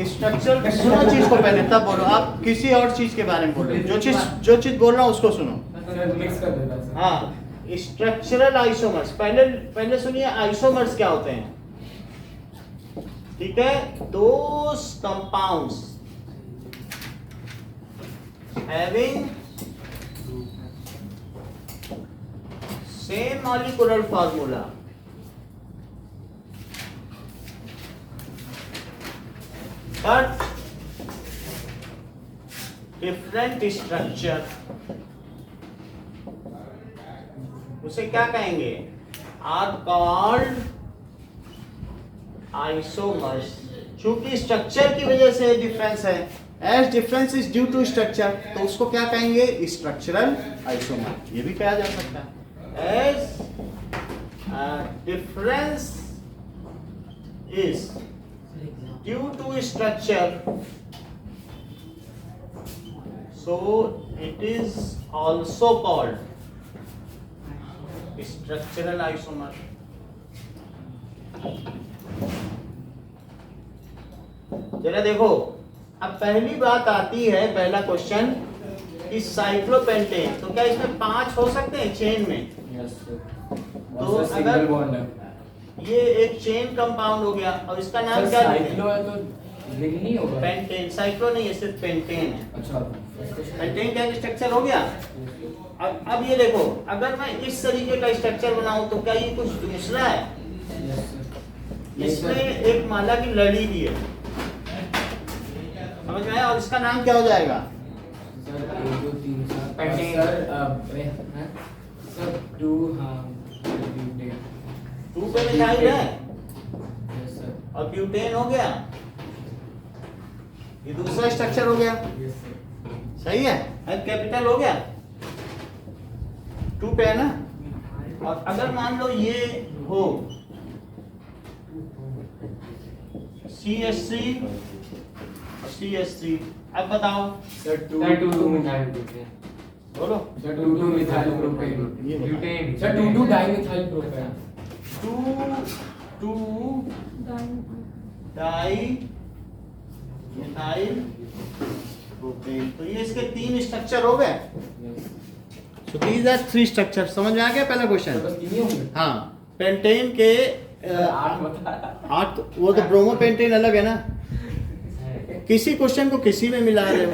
स्ट्रक्चर सुनो चीज को पहले तब बोलो, आप किसी और चीज के बारे में बोलो। जो चीज बोल रहा हूँ उसको सुनो। मिक्स कर देता है। हाँ, स्ट्रक्चरल आइसोमर्स, पहले सुनिए आइसोमर्स क्या होते हैं, ठीक है? दोस compounds having same molecular formula but different structure, उसे क्या कहेंगे? are called isomers. चूंकि स्ट्रक्चर की वजह से डिफरेंस है, as difference is due to structure, तो उसको क्या कहेंगे? Structural isomer. ये भी कहा जा सकता है as difference is due to structure, so it is also called structural isomer. जरा देखो, अब पहली बात आती है, पहला क्वेश्चन कि साइक्लोपेंटेन, तो क्या इसमें 5 हो सकते हैं चेन में? तो अगर ये एक चेन कंपाउंड हो गया और इसका नाम क्या है? नहीं होगा पेंटेन। साइक्लो नहीं है, सिर्फ पेंटेन है। अच्छा, पेंटेन क्या स्ट्रक्चर हो गया? अब ये देखो, अगर मैं इस तरीके का स्ट्रक्चर बनाऊं तो क्या ये कुछ दूसरा है? इसमें एक माला की लड़ी भी है, समझ में आया? और इसका नाम क्या हो जाएगा? Sir 1 2 3 4 pentane. सर 2 हाँ ब्यूटेन। 2 पे मिथाइल है यस सर। और ब्यूटेन हो गया, ये दूसरा स्ट्रक्चर हो गया, यस सर। सही है? एच कैपिटल हो गया, 2 पे है ना? और अगर मान लो ये हो CH3 CH3, अब बताओ सर 2 मिथाइल ब्यूटेन। बोलो। Sir 2 methyl propane. ये बताओ। Butane. Sir 2 dimethyl propane. 2 di methyl propane. तो ये इसके 3 स्ट्रक्चर हो गए। So these are 3 structure. समझ में आ गया पहला क्वेश्चन? बस 3 ही होंगे। हाँ, पेंटेन के 8, वो तो ब्रोमो पेंटेन अलग है ना। किसी क्वेश्चन को किसी में मिला रहे हो,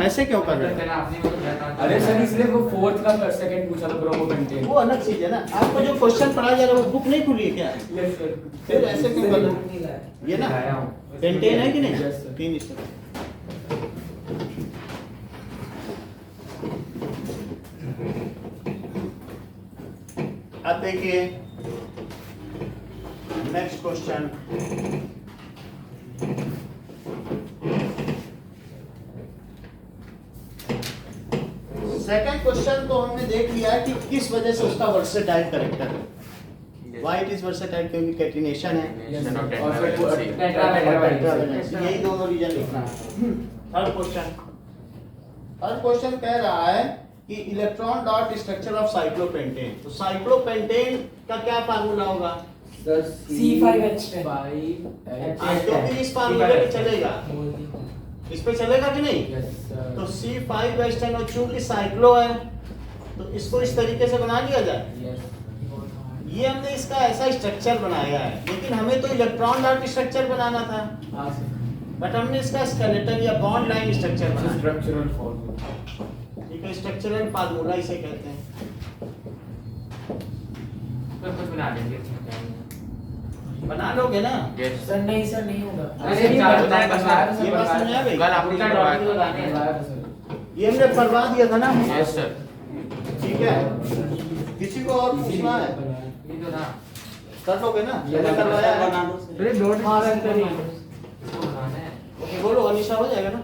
ऐसे क्यों कर रहे हो? अरे सर इसलिए वो 4th का सेकंड पूछा था ब्रोमो पेंटेन। वो अलग चीज है ना। आपको जो क्वेश्चन पढ़ाया जा रहा है वो बुक नहीं खुली है क्या? Yes sir. फिर ऐसे क्यों कर रहे हो? ये ना पेंटेन है कि नहीं? Yes, sir. 3 स्ट्रक्चर। अब देखिए नेक्स्ट क्वेश्चन। सेकंड क्वेश्चन तो हमने देख लिया कि किस वजह से उसका वर्सेटाइल कैरेक्टर है। Yes. Why it is versatile? क्योंकि कैटिनेशन है। Combination of Also tetravalent C. tetravalent. यही दोनों रीजन लिखना है। थर्ड क्वेश्चन कह रहा है कि electron dot structure of cyclopentane. तो साइक्लोपेंटेन का क्या फार्मूला होगा? Sir, C5H10. क्योंकि इस फार्मूले पे चलेगा, इस पे चलेगा कि नहीं? Yes, sir. तो C5H10 और चूंकि साइक्लो है तो इसको इस तरीके से बना लिया जाए। Yes. ये हमने इसका ऐसा स्ट्रक्चर बनाया है, लेकिन हमें तो इलेक्ट्रॉन डॉट स्ट्रक्चर बनाना था, हाँ सर। बट हमने इसका स्केलेटन या बॉन्ड लाइन स्ट्रक्चर बनाया। Structural formula. ठीक है, स्ट्रक्चरल फार्मूला इसे कहते हैं। तो कुछ बना देंगे बना लोगे ना? Yes. सर नहीं सर नहीं होगा। अरे ये बात बताया था ये बात समझ में आ गई? कल आपने करवाया था। बताया था सर। ये हमने करवा दिया था ना? Yes sir. ठीक है, किसी को और पूछना है? ये तो ना कर लोगे ना? मैंने करवाया है। अरे डोंट हाँ सर इसको बनाना है ओके, बोलो अनिशा, हो जाएगा ना?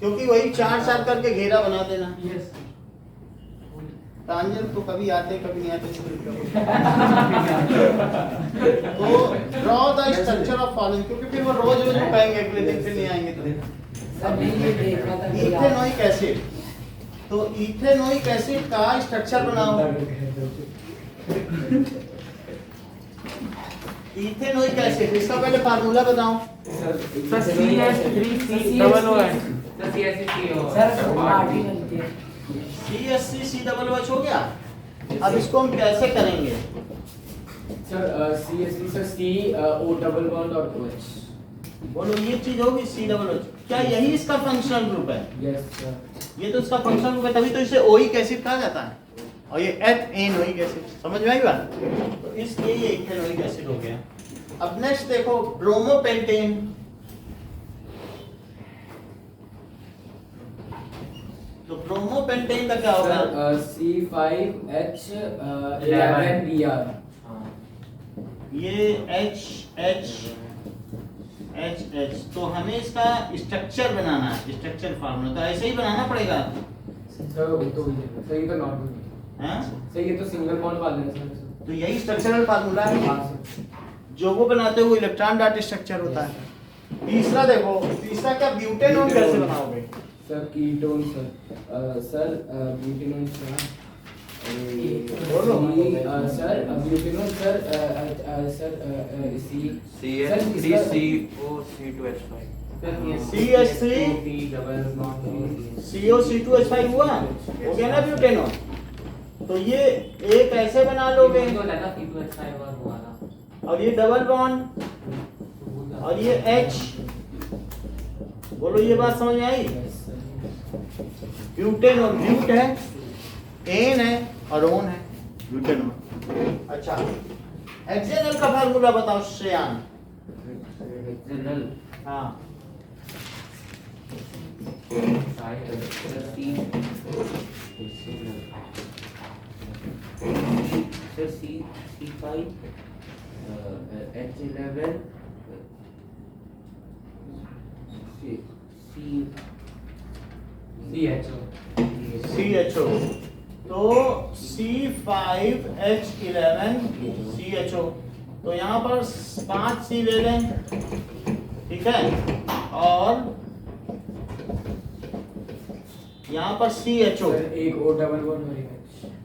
क्योंकि वही 4 करके घेरा बना देना। यस टांजेंट तो कभी आते कभी नहीं आते। तो draw the structure of following, क्योंकि फिर वो रोज रोज कहेंगे अगले दिन फिर नहीं आएंगे तो। सर नहीं ये देखना था कि इथेनोइक एसिड, तो इथेनोइक एसिड का स्ट्रक्चर बनाओ। इथेनोइक एसिड, इसका पहले फार्मूला बताओ। Sir CH3COOH sir CH3COOH sir party बनती है। CH3COOH हो गया। अब इसको हम कैसे करेंगे? Sir CSP sir C O double bond और OH. बोलो ये चीज होगी COOH। क्या यही इसका फंक्शनल ग्रुप है? Yes sir. ये तो इसका फंक्शनल ग्रुप है, तभी तो इसे ओइक एसिड कहा जाता है। और ये एथेनोइक एसिड, समझ में आई बात? तो इसलिए ये इथेनोइक एसिड हो गया। अब नेक्स्ट देखो, ब्रोमोपेंटेन। तो ब्रोमोपेंटेन का क्या होगा? Sir C5H11Br. ये H तो हमें इसका स्ट्रक्चर बनाना है, स्ट्रक्चर फार्मूला तो ऐसे ही बनाना पड़ेगा। सर वो तो सर ये तो नॉट हैं? सर ये तो सिंगल बॉन्ड वाले हैं सर. तो यही स्ट्रक्चरल फार्मूला है। हाँ सर. जो वो बनाते हो वो इलेक्ट्रॉन डॉट स्ट्रक्चर होता है। तीसरा देखो, तीसरा क्या, ब्यूटेनॉन कैसे बनाओगे? Sir ketone sir. Sir butanone sir. बोलो। सर ब्यूटेनॉन सर सर सी CH3CO2H5. CH3 double bond CO2H5 हुआ, हो गया ना ब्यूटेनॉन। तो ये एक ऐसे बना लोगे, तो लगा C2H5 और हुआ था और ये डबल बॉन्ड और ये H। बोलो ये बात समझ में आई? ब्यूटेनॉन, ब्यूट है, एन है और ओन है, ब्यूटेनॉन। अच्छा, हेक्सेनल का फार्मूला बताओ श्रेयान। हेक्सेनल हाँ, सर C5 H11 CHO। तो C5H11 CHO। तो यहाँ पर 5 C ले लें, ठीक है, और यहाँ पर CHO सर एक O डबल बॉन्ड और एक H.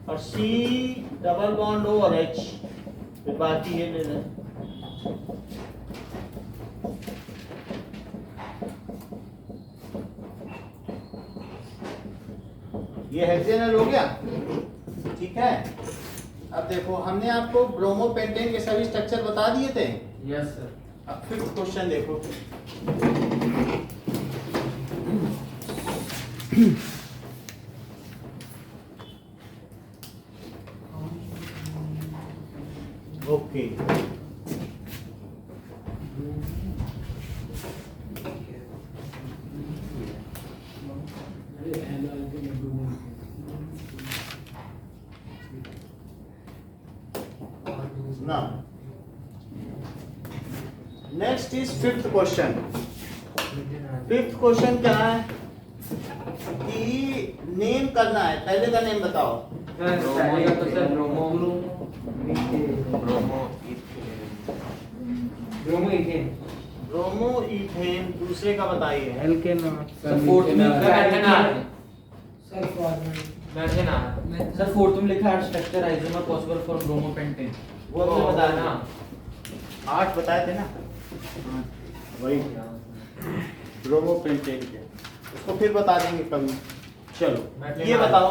और C डबल बॉन्ड O और H, फिर बाकी ये ले लें। ये हेक्सेनल हो गया, ठीक है। अब देखो, हमने आपको ब्रोमोपेंटेन के सभी स्ट्रक्चर बता दिए थे। यस सर अब फिफ्थ क्वेश्चन देखो। Okay, now next is fifth question। Fifth question क्या है कि नेम करना है। पहले का नेम बताओ। सर पहले का तो sir bromo bromo ethane bromo ethane दूसरे का बताइए। एल्केन सर फोर्थ में सर फोर्थ में लिखा है structure isomer possible for bromopentane. वो आपने बताया ना, 8 बताए थे ना। वही ब्रोमोपेंटेन के, उसको फिर बता देंगे कभी। चलो ये बताओ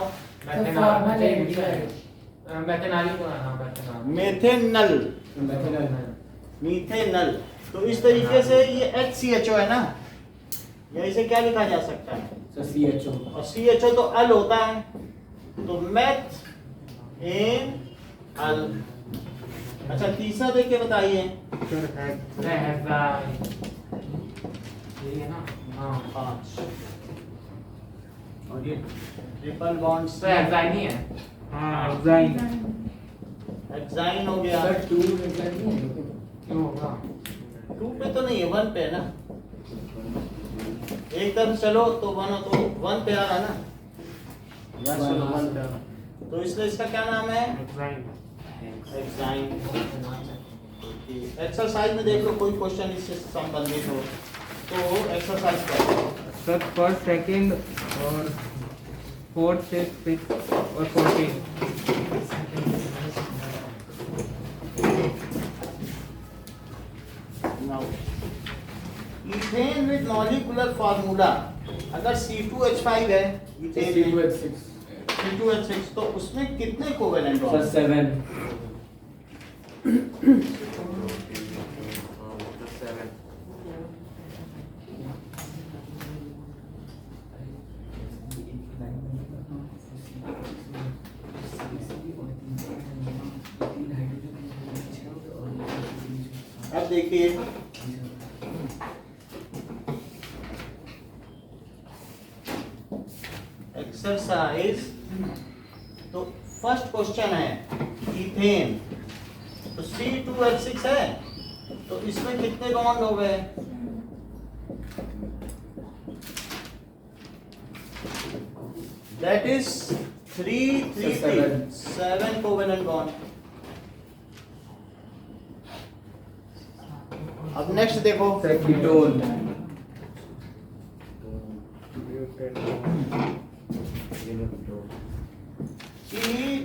मेथेनल। मीथेनल, तो इस तरीके से ये HCHO है ना, या इसे क्या लिखा जा सकता है? सर CHO और CHO तो अल होता है, तो मेथ एन अल। अच्छा तीसरा देख के बताइए। पाँच, और ये ट्रिपल बॉन्ड हेक्साइन हो गया। सर 2 नहीं है 2 पे तो नहीं है, 1 पे है ना। एक तरफ चलो तो 1 हो, तो 1 पे आ रहा ना। यहाँ चलो 1 पे आ रहा। तो इसलिए इसका क्या नाम है? हेक्साइन। एक्सरसाइज में देख लो कोई क्वेश्चन इससे संबंधित हो तो एक्सरसाइज करो। सर फर्स्ट सेकंड और फोर्थ फिफ्थ और 14। Now, ethane with molecular formula, अगर C2H5 है, इथेन C2H6, तो उसमें कितने कोवेलेंट सर बॉन्ड? 7 अब देखिए एक्सरसाइज, तो फर्स्ट क्वेश्चन है इथेन, तो C2H6 है, तो इसमें कितने बॉन्ड हो गए? That is 7 covalent bond. अब नेक्स्ट देखो ketone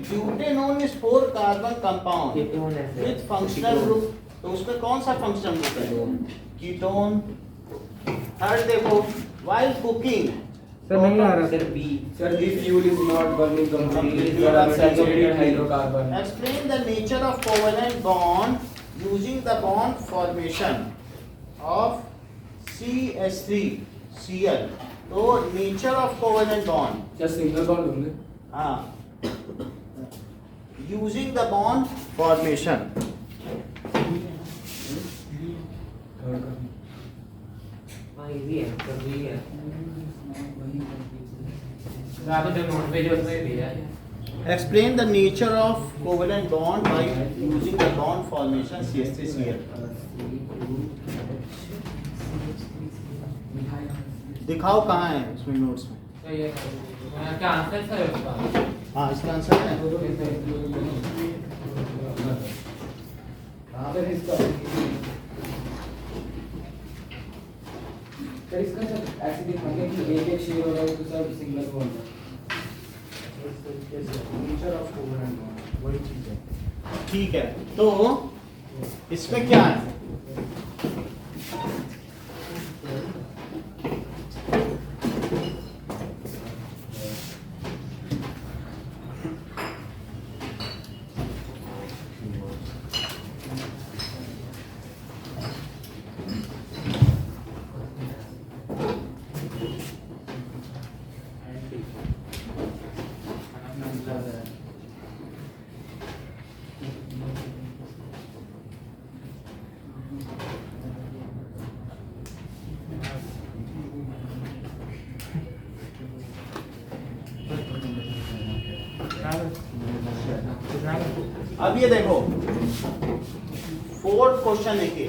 butanone is 4 carbon compound with functional group, तो उसमें कौन सा फंक्शनल ग्रुप है? कीटोन। थर्ड देखो व्हाइल कुकिंग, सर नहीं आ रहा sir B sir the fuel is not burning completely, there are saturated hydrocarbon. explain the nature of covalent bond using the bond formation of CH3Cl। तो nature of covalent bond, क्या single bond होंगे? हाँ, using the bond formation. हाँ easy है sir वही है note पे जो उसमें भी है Explain the nature of covalent bond by using the bond formation CH3Cl। दिखाओ कहाँ है उसमें नोट्स में? तो ये क्या आंसर सर है उसका? हाँ इसका आंसर है। सर इसका सर ऐसे दिखाएंगे कि एक शेयर हो रहा है तो सब सिंगल बॉन्ड है। नेचर ऑफ कोवेलेंट बॉन्ड वही चीज है। ठीक है, तो इसमें क्या है? अब ये देखो फोर्थ क्वेश्चन देखिए,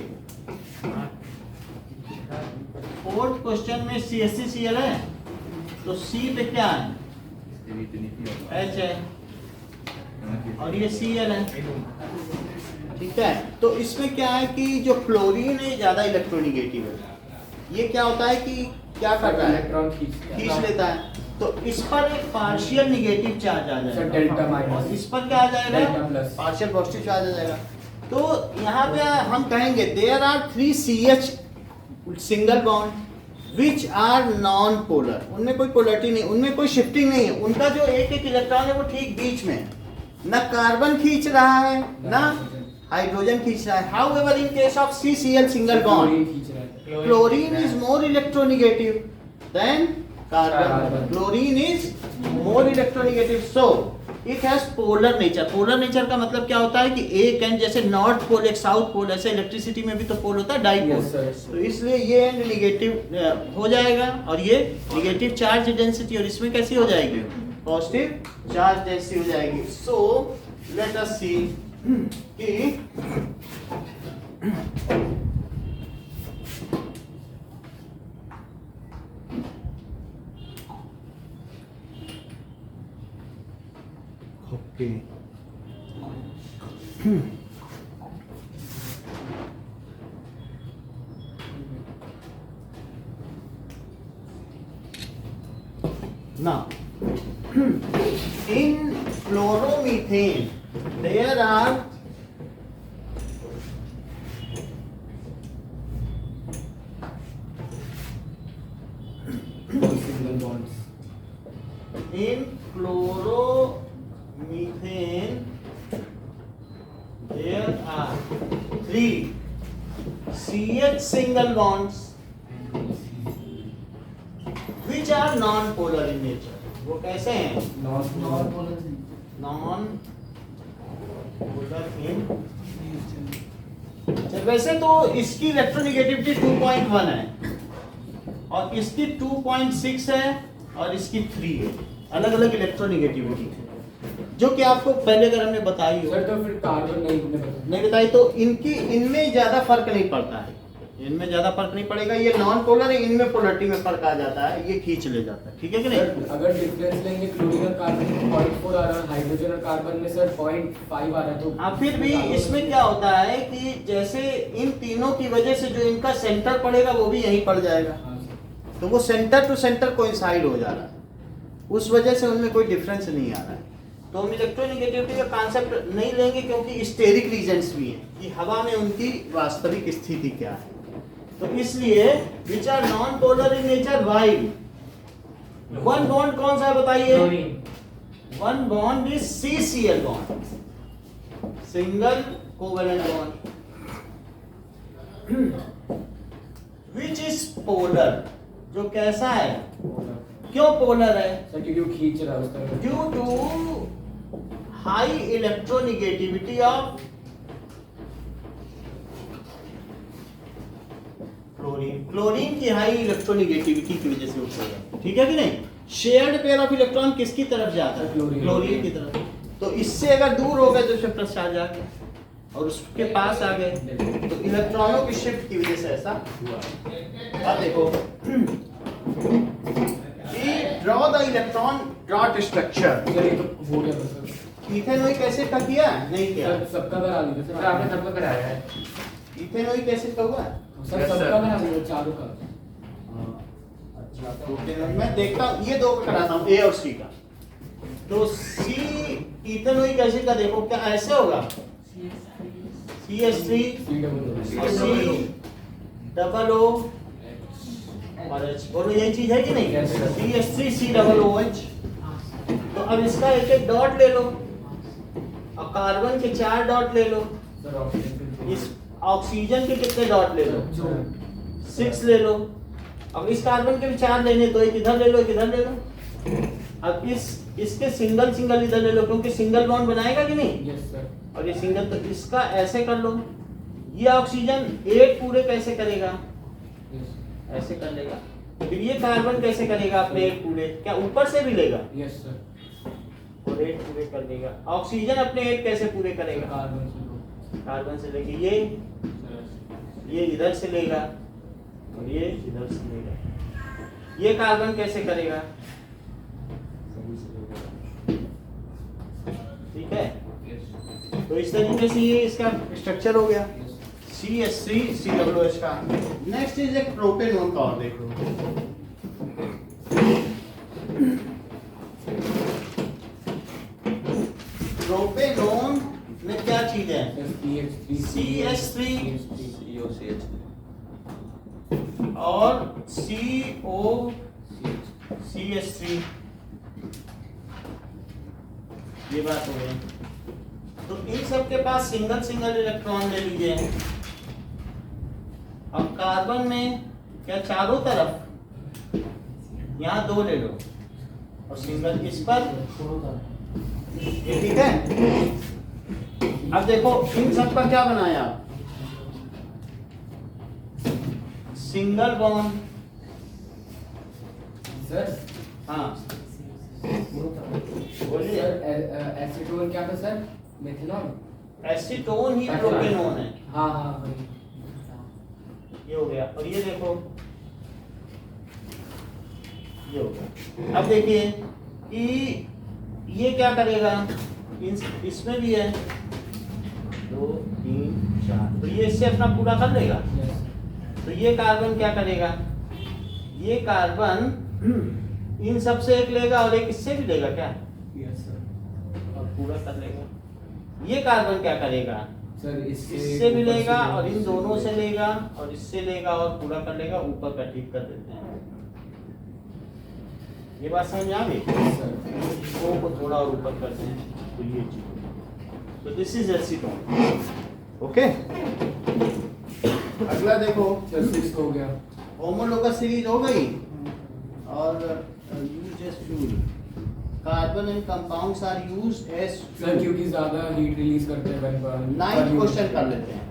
फोर्थ क्वेश्चन में CH3Cl है, तो C पे क्या है? H है, और ये Cl है, ठीक है। तो इसमें क्या है कि जो क्लोरीन है ज़्यादा इलेक्ट्रोनिगेटिव है। ये क्या होता है कि क्या कर रहा है, इलेक्ट्रॉन खींच लेता है। तो इस पर एक पार्शियल निगेटिव चार्ज आ सर जाएगा, डेल्टा माइनस, इस पर क्या आ डेल्टा जाएगा, प्लस। पार्शियल पॉजिटिव चार्ज आ जाएगा। तो यहाँ पे हम कहेंगे there are 3 CH single bond which are non polar, उनमें कोई पोलरिटी नहीं, उनमें कोई शिफ्टिंग नहीं है, उनका जो एक एक इलेक्ट्रॉन है वो ठीक बीच में है, ना कार्बन खींच रहा है ना हाइड्रोजन खींच रहा है। However in case of CCl single bond खींच रहा है। chlorine is more electronegative than carbon. Carbon. Chlorine is more electronegative, so it has polar nature. Polar nature का मतलब क्या होता है कि एक एंड जैसे नॉर्थ पोल एक साउथ पोल, ऐसे इलेक्ट्रिसिटी में भी तो पोल होता है डाइपोल। Yes, sir. तो इसलिए ये एंड निगेटिव हो जाएगा और ये निगेटिव चार्ज डेंसिटी, और इसमें कैसी हो जाएगी, पॉजिटिव चार्ज डेंसिटी हो जाएगी। सो लेट अस सी कि Okay. Now, in chloromethane, there are single bonds. in chloromethane there are 3 CH single bonds which are non-polar in nature. वो कैसे हैं, non polar in वैसे तो इसकी इलेक्ट्रोनेगेटिविटी 2.1 है और इसकी 2.6 है और इसकी 3 है, अलग अलग इलेक्ट्रोनेगेटिविटी जो कि आपको पहले अगर हमने बताई हो, सर तो फिर कार्बन नहीं बताई तो इनमें ज्यादा फर्क नहीं पड़ता है, इनमें ज्यादा फर्क नहीं पड़ेगा। ये नॉन पोलर है, इनमें पोलरिटी में फर्क आ जाता है, ये खींच ले जाता है, ठीक है कि नहीं। सर अगर डिफरेंस लेंगे क्लोरीन और कार्बन में 0.4 आ रहा है, हाइड्रोजन और कार्बन में सर 0.5 आ रहा है, तो हाँ फिर भी इसमें क्या होता है कि जैसे इन तीनों की वजह से जो इनका सेंटर पड़ेगा वो भी यहीं पड़ जाएगा, हाँ सर। तो वो सेंटर टू सेंटर कोइंसाइड हो जा रहा है, उस वजह से उनमें कोई डिफरेंस नहीं आ रहा है। तो हम इलेक्ट्रोनेगेटिविटी का कॉन्सेप्ट नहीं लेंगे क्योंकि स्टेरिक रीजंस भी हैं कि हवा में उनकी वास्तविक स्थिति क्या है। तो इसलिए which are non polar in nature, while one bond कौन सा है बताइए, one bond is CCl bond, single covalent bond, which is polar, जो कैसा है, क्यों पोलर है, सर क्योंकि खींच रहा है उस तरफ। Due to high electronegativity of chlorine की हाई इलेक्ट्रोनेगेटिविटी की वजह से उठेगा, ठीक है कि नहीं। शेयर्ड पेयर ऑफ इलेक्ट्रॉन किसकी तरफ जाता है, क्लोरीन की तरफ। तो इससे अगर दूर हो गए तो उससे प्लस चार्ज आ गया और उसके पास आ गए, तो इलेक्ट्रॉनों की शिफ्ट की वजह से ऐसा हुआ। अब देखो draw the electron dot structure. Sir ये तो हो गया सर। इथेनॉइक एसिड का किया नहीं किया, सर सबका करा दीजिए सर सर। आपने सबको कराया है। इथेनॉइक एसिड का हुआ है? सर Yes, सबका sir. करा दीजिए, चारों का। अच्छा तो मैं देखता हूँ ये दो का कराता हूँ, ए और सी का। तो सी इथेनॉइक एसिड का देखो क्या ऐसे होगा, CH3 और COO और H, बोलो यही चीज है कि नहीं, Yes, sir. CH3 COOH। तो अब इसका एक एक डॉट ले लो और कार्बन के 4 डॉट ले लो, सर ऑक्सीजन इस ऑक्सीजन के कितने डॉट ले लो, 6 ले लो। अब इस कार्बन के भी 4 लेने, तो एक इधर ले लो एक इधर ले लो। अब इसके सिंगल सिंगल इधर ले लो क्योंकि सिंगल बॉन्ड बनाएगा कि नहीं, यस सर। और ये सिंगल, तो इसका ऐसे कर लो। ये ऑक्सीजन 8 पूरे कैसे करेगा, ऐसे कर लेगा। फिर ये कार्बन कैसे करेगा अपने 8 पूरे, क्या ऊपर से भी लेगा यस सर। और 8 पूरे कर देगा। ऑक्सीजन अपने 8 कैसे पूरे करेगा, कार्बन से दो। कार्बन से लेके ये इधर से लेगा और ये इधर से लेगा। ये कार्बन कैसे करेगा, ठीक है। तो इस तरीके से ये इसका स्ट्रक्चर हो गया CH3COOH का। नेक्स्ट इज एक प्रोपेनॉन का और देख लो। प्रोपेनॉन में क्या चीज है? CH3 COCH और COCH3, ये बात हो गई। तो इन सब के पास सिंगल सिंगल इलेक्ट्रॉन ले लीजिए। अब कार्बन में क्या चारों तरफ यहाँ 2 ले लो और सिंगल इस पर, ये ठीक है। अब देखो इन सब का क्या बनाया? Single bond. सर हाँ बोलिए। सर एसीटोन क्या था सर? मेथनॉल। एसीटोन ही प्रोपेनॉन है। हाँ हाँ वही। ये हो गया। और ये देखो ये हो गया। अब देखिए कि ये क्या करेगा? इसमें भी है 2 3 4, तो ये इससे अपना पूरा कर लेगा। तो ये कार्बन क्या करेगा? ये कार्बन इन सब से एक लेगा और एक इससे भी लेगा क्या? और पूरा कर लेगा। ये कार्बन क्या करेगा? सर इससे भी लेगा और इन दोनों से लेगा और इससे लेगा और पूरा कर लेगा। ऊपर का ठीक कर देते हैं। ये बात समझ आ गई? ओ को थोड़ा और ऊपर करते हैं तो ये चीज। तो दिस इज एसीटोन। ओके, अगला देखो। सर 6 हो गया। होमोलोगस सीरीज हो गई और used as fuel. Carbon and compounds are used as sir क्योंकि ज्यादा हीट रिलीज करते हैं when burn। 9 क्वेश्चन कर लेते हैं।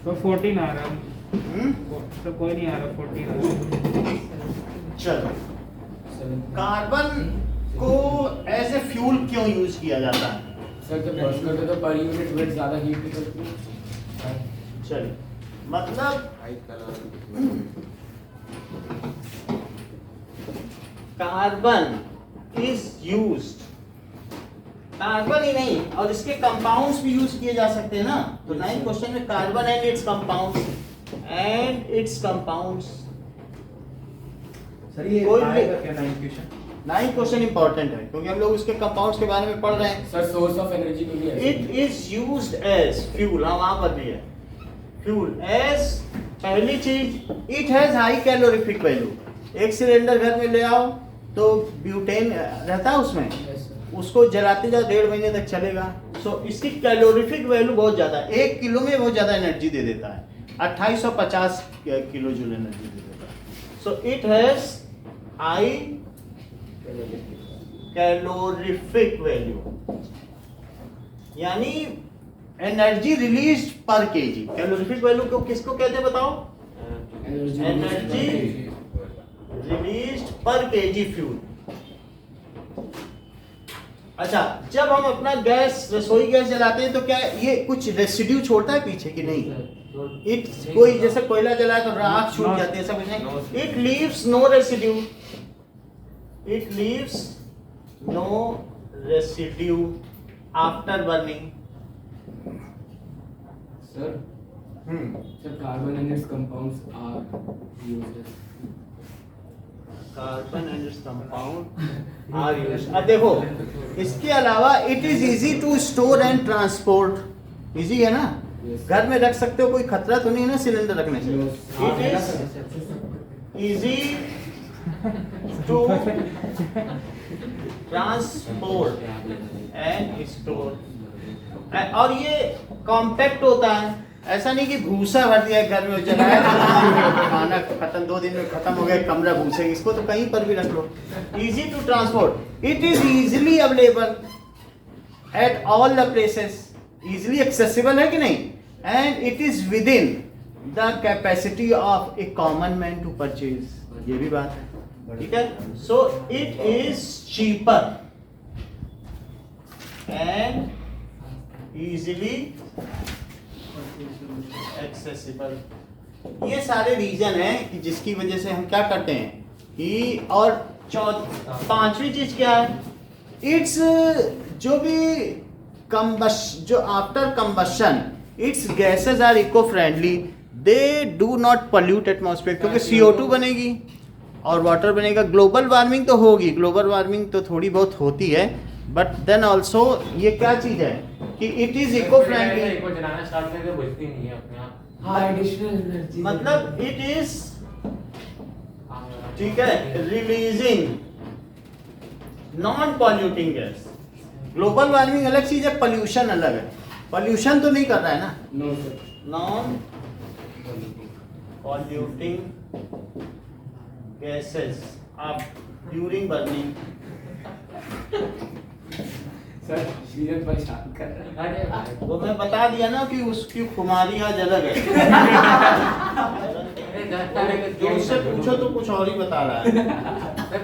तो 14 आ रहा है। तो कोई नहीं आ रहा, 14 आ रहा है। चलो, कार्बन को एज ए फ्यूल क्यों यूज किया जाता है? सर जब बर्न करते तो पर यूनिट वेट ज्यादा हीट निकलती है। चलिए, मतलब high colour carbon is used, carbon ही नहीं और इसके कंपाउंड्स भी यूज किए जा सकते हैं ना। तो 9 क्वेश्चन में carbon and its compounds sir ये कोई आएगा क्या 9 क्वेश्चन? 9 क्वेश्चन इंपॉर्टेंट है क्योंकि हम लोग उसके कंपाउंड्स के बारे में पढ़ रहे हैं। सर सोर्स ऑफ एनर्जी के लिए it is used as fuel. हाँ, वहां पर भी है फ्यूल एज। पहली चीज, it has high calorific value. एक सिलेंडर घर में ले आओ तो ब्यूटेन रहता है उसमें, उसको जलाते जाओ 1.5 महीने तक चलेगा। सो इसकी कैलोरीफिक वैल्यू बहुत ज्यादा है। 1 किलो में बहुत ज्यादा एनर्जी दे देता है, 2850 किलो जूल एनर्जी दे देता है। So it has high calorific value, यानी एनर्जी रिलीज पर केजी। कैलोरीफिक वैल्यू को किसको कहते हैं बताओ? एनर्जी रिलीज पर केजी फ्यूल। अच्छा, जब हम अपना गैस, रसोई गैस जलाते हैं तो क्या ये कुछ रेसिड्यू छोड़ता है पीछे कि नहीं? इट कोई जैसे कोयला जलाए तो राख छूट जाती है, ऐसा कुछ नहीं। It leaves no residue, it leaves no residue after burning. Sir sir carbon and its compounds are used. Carbon and its compound are used. अब देखो, इसके अलावा it is easy to store and transport. Easy है ना, घर में रख सकते हो, कोई खतरा तो नहीं है ना सिलेंडर रखने से। It is easy to transport and store. और ये कॉम्पैक्ट होता है, ऐसा नहीं कि भूसा भर दिया घर में जलाया खाना खत्म, 2 दिन में खत्म हो गया कमरा भूसे। इसको तो कहीं पर भी रख लो। Easy to transport, it is easily available at all the places. Easily accessible है कि नहीं? And it is within the capacity of a common man to purchase. ये भी बात है, ठीक है। So it is cheaper and easily accessible. ये सारे रीजन है कि जिसकी वजह से हम क्या करते हैं कि। और 5वीं चीज क्या है? इट्स जो भी जो after combustion its gases are eco friendly, they do not pollute atmosphere, क्योंकि CO2 बनेगी और वाटर बनेगा। ग्लोबल वार्मिंग तो होगी, ग्लोबल वार्मिंग तो थोड़ी बहुत होती है, बट देन ऑल्सो ये क्या चीज है कि इट इज इको फ्रेंडली, को जलाना स्टार्ट करके बुझती नहीं है अपने आप। हाँ, एडिशनल एनर्जी मतलब इट इज, ठीक है, releasing non polluting gas. Global warming अलग चीज है, पॉल्यूशन अलग है। पॉल्यूशन तो नहीं कर रहा है ना, no sir, non polluting gases आप ड्यूरिंग बर्निंग। सर शीरत भाई शांत कर रहे हैं। अरे भाई, वो मैं बता दिया ना कि उसकी खुमारी आज अलग है। अरे घर वाले को जो उससे पूछो तो कुछ और ही बता रहा है। मैं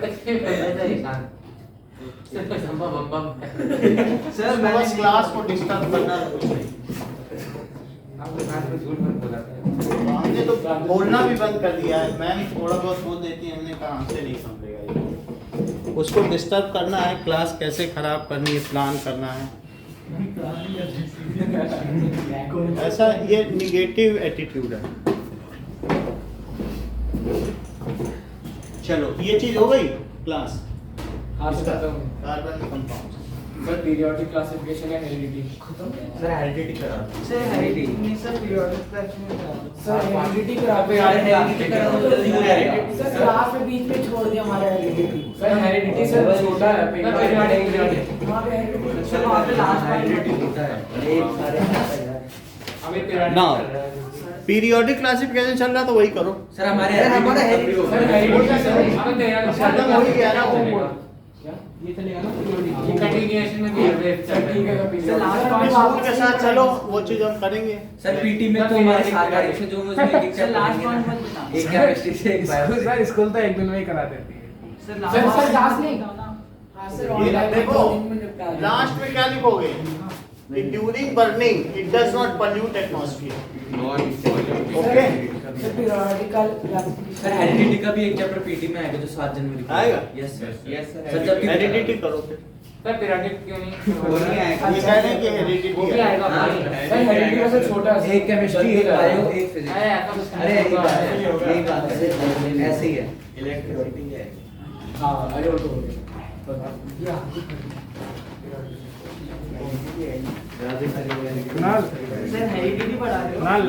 कुछ नहीं कर रहा था इंसान। सिर्फ संभव सर बस क्लास को डिस्टर्ब करना कुछ नहीं। आपके साथ में झूठ मत बोला करो। हमने तो बोलना भी बंद कर दिया है। मैम थोड़ा बहुत बोल देती है, हमने कहा हमसे नहीं समझेगा ये। उसको डिस्टर्ब करना है, क्लास कैसे खराब करनी है प्लान करना है। ऐसा ये निगेटिव एटीट्यूड है। चलो ये चीज हो गई क्लास। हाँ सर, खत्म। Carbon compound sir periodic classification या हेरिडिटी सर हेरिडिटी करा दो। सर हेरिडिटी नहीं sir periodic classification sir heredity करा पे यार हेरिडिटी करा दो, जल्दी हो जाएगा। सर क्लास में बीच में छोड़ दिया हमारा हेरिडिटी। सर हेरिडिटी सर छोटा है, पीरियोडिक वहां पे हेरिडिटी सर वहां पे लास्ट हेरिडिटी होता है एक सारे हमें पीरियड ना पीरियोडिक क्लासिफिकेशन चल रहा तो वही करो। सर हमारे हेरिडिटी सर हेरिडिटी सर हमें तेरा खत्म हो ही गया ना वो। क्या ये चलेगा ना पीरियोडिक ये कंटिन्यूएशन में भी है सर ठीक है का सर लास्ट स्कूल पांच के साथ चलो वो चीज हम करेंगे। सर पीटी में तो हमारे 7 तारीख से जो मुझे एक सर लास्ट चैप्टर पॉइंट मत बता। एक केमिस्ट्री से एक बायो सर स्कूल तो एक दिन में ही करा देती है। सर लास्ट नहीं हाँ सर ये ऑनलाइन देखो में निपटा देंगे। लास्ट में क्या लिखोगे कि during burning it does not pollute atmosphere. Okay sir periodical classification sir heredity का भी एक चैप्टर पीटी में आएगा जो 7 जनवरी को आएगा? Yes sir yes sir sir जब हेरिडिटी करो फिर। सर पीरियडिक क्यों नहीं वो नहीं आएगा। ये कह रहे हैं कि वो हेरिडिटी भी है। आएगा हाँ, भाई। सर हेरिडिटी वैसे छोटा है। एक केमिस्ट्री एक बायो एक फिजिक्स। अरे ऐसा कुछ अरे नहीं होगा। यही बात है, ऐसे ही है। इलेक्ट्रिसिटी है। हाँ अरे वो तो हो गया। नाल सर हेरिडिटी पढ़ा रहे हो नाल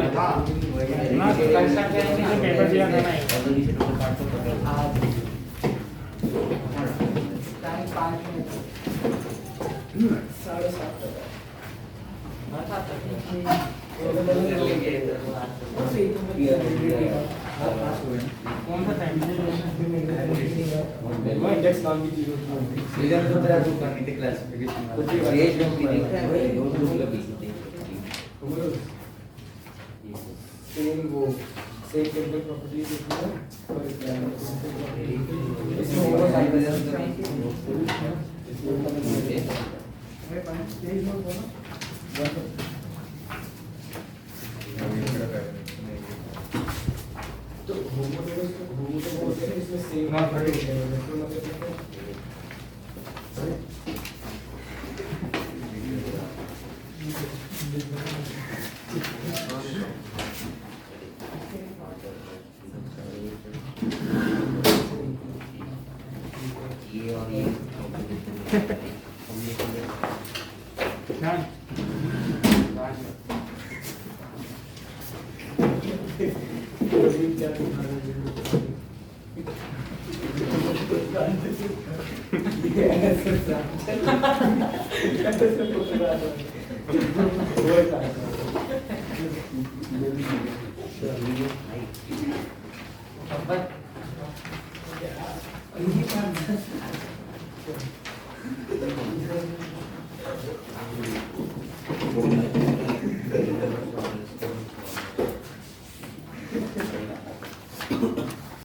ना पेपर दिया था ना। टाइम 5 मिनट 7:30 कौन सा टाइम इंडेक्स नाम की चीज होती है। सीजन तो तेरा जो करनी थी क्लासिफिकेशन ये जो भी दिख रहा है वो सेम वो सेम केमिकल प्रॉपर्टीज होती है और इसमें तो होमोजेनस तो बोलते हैं इसमें सेम ये और ये बस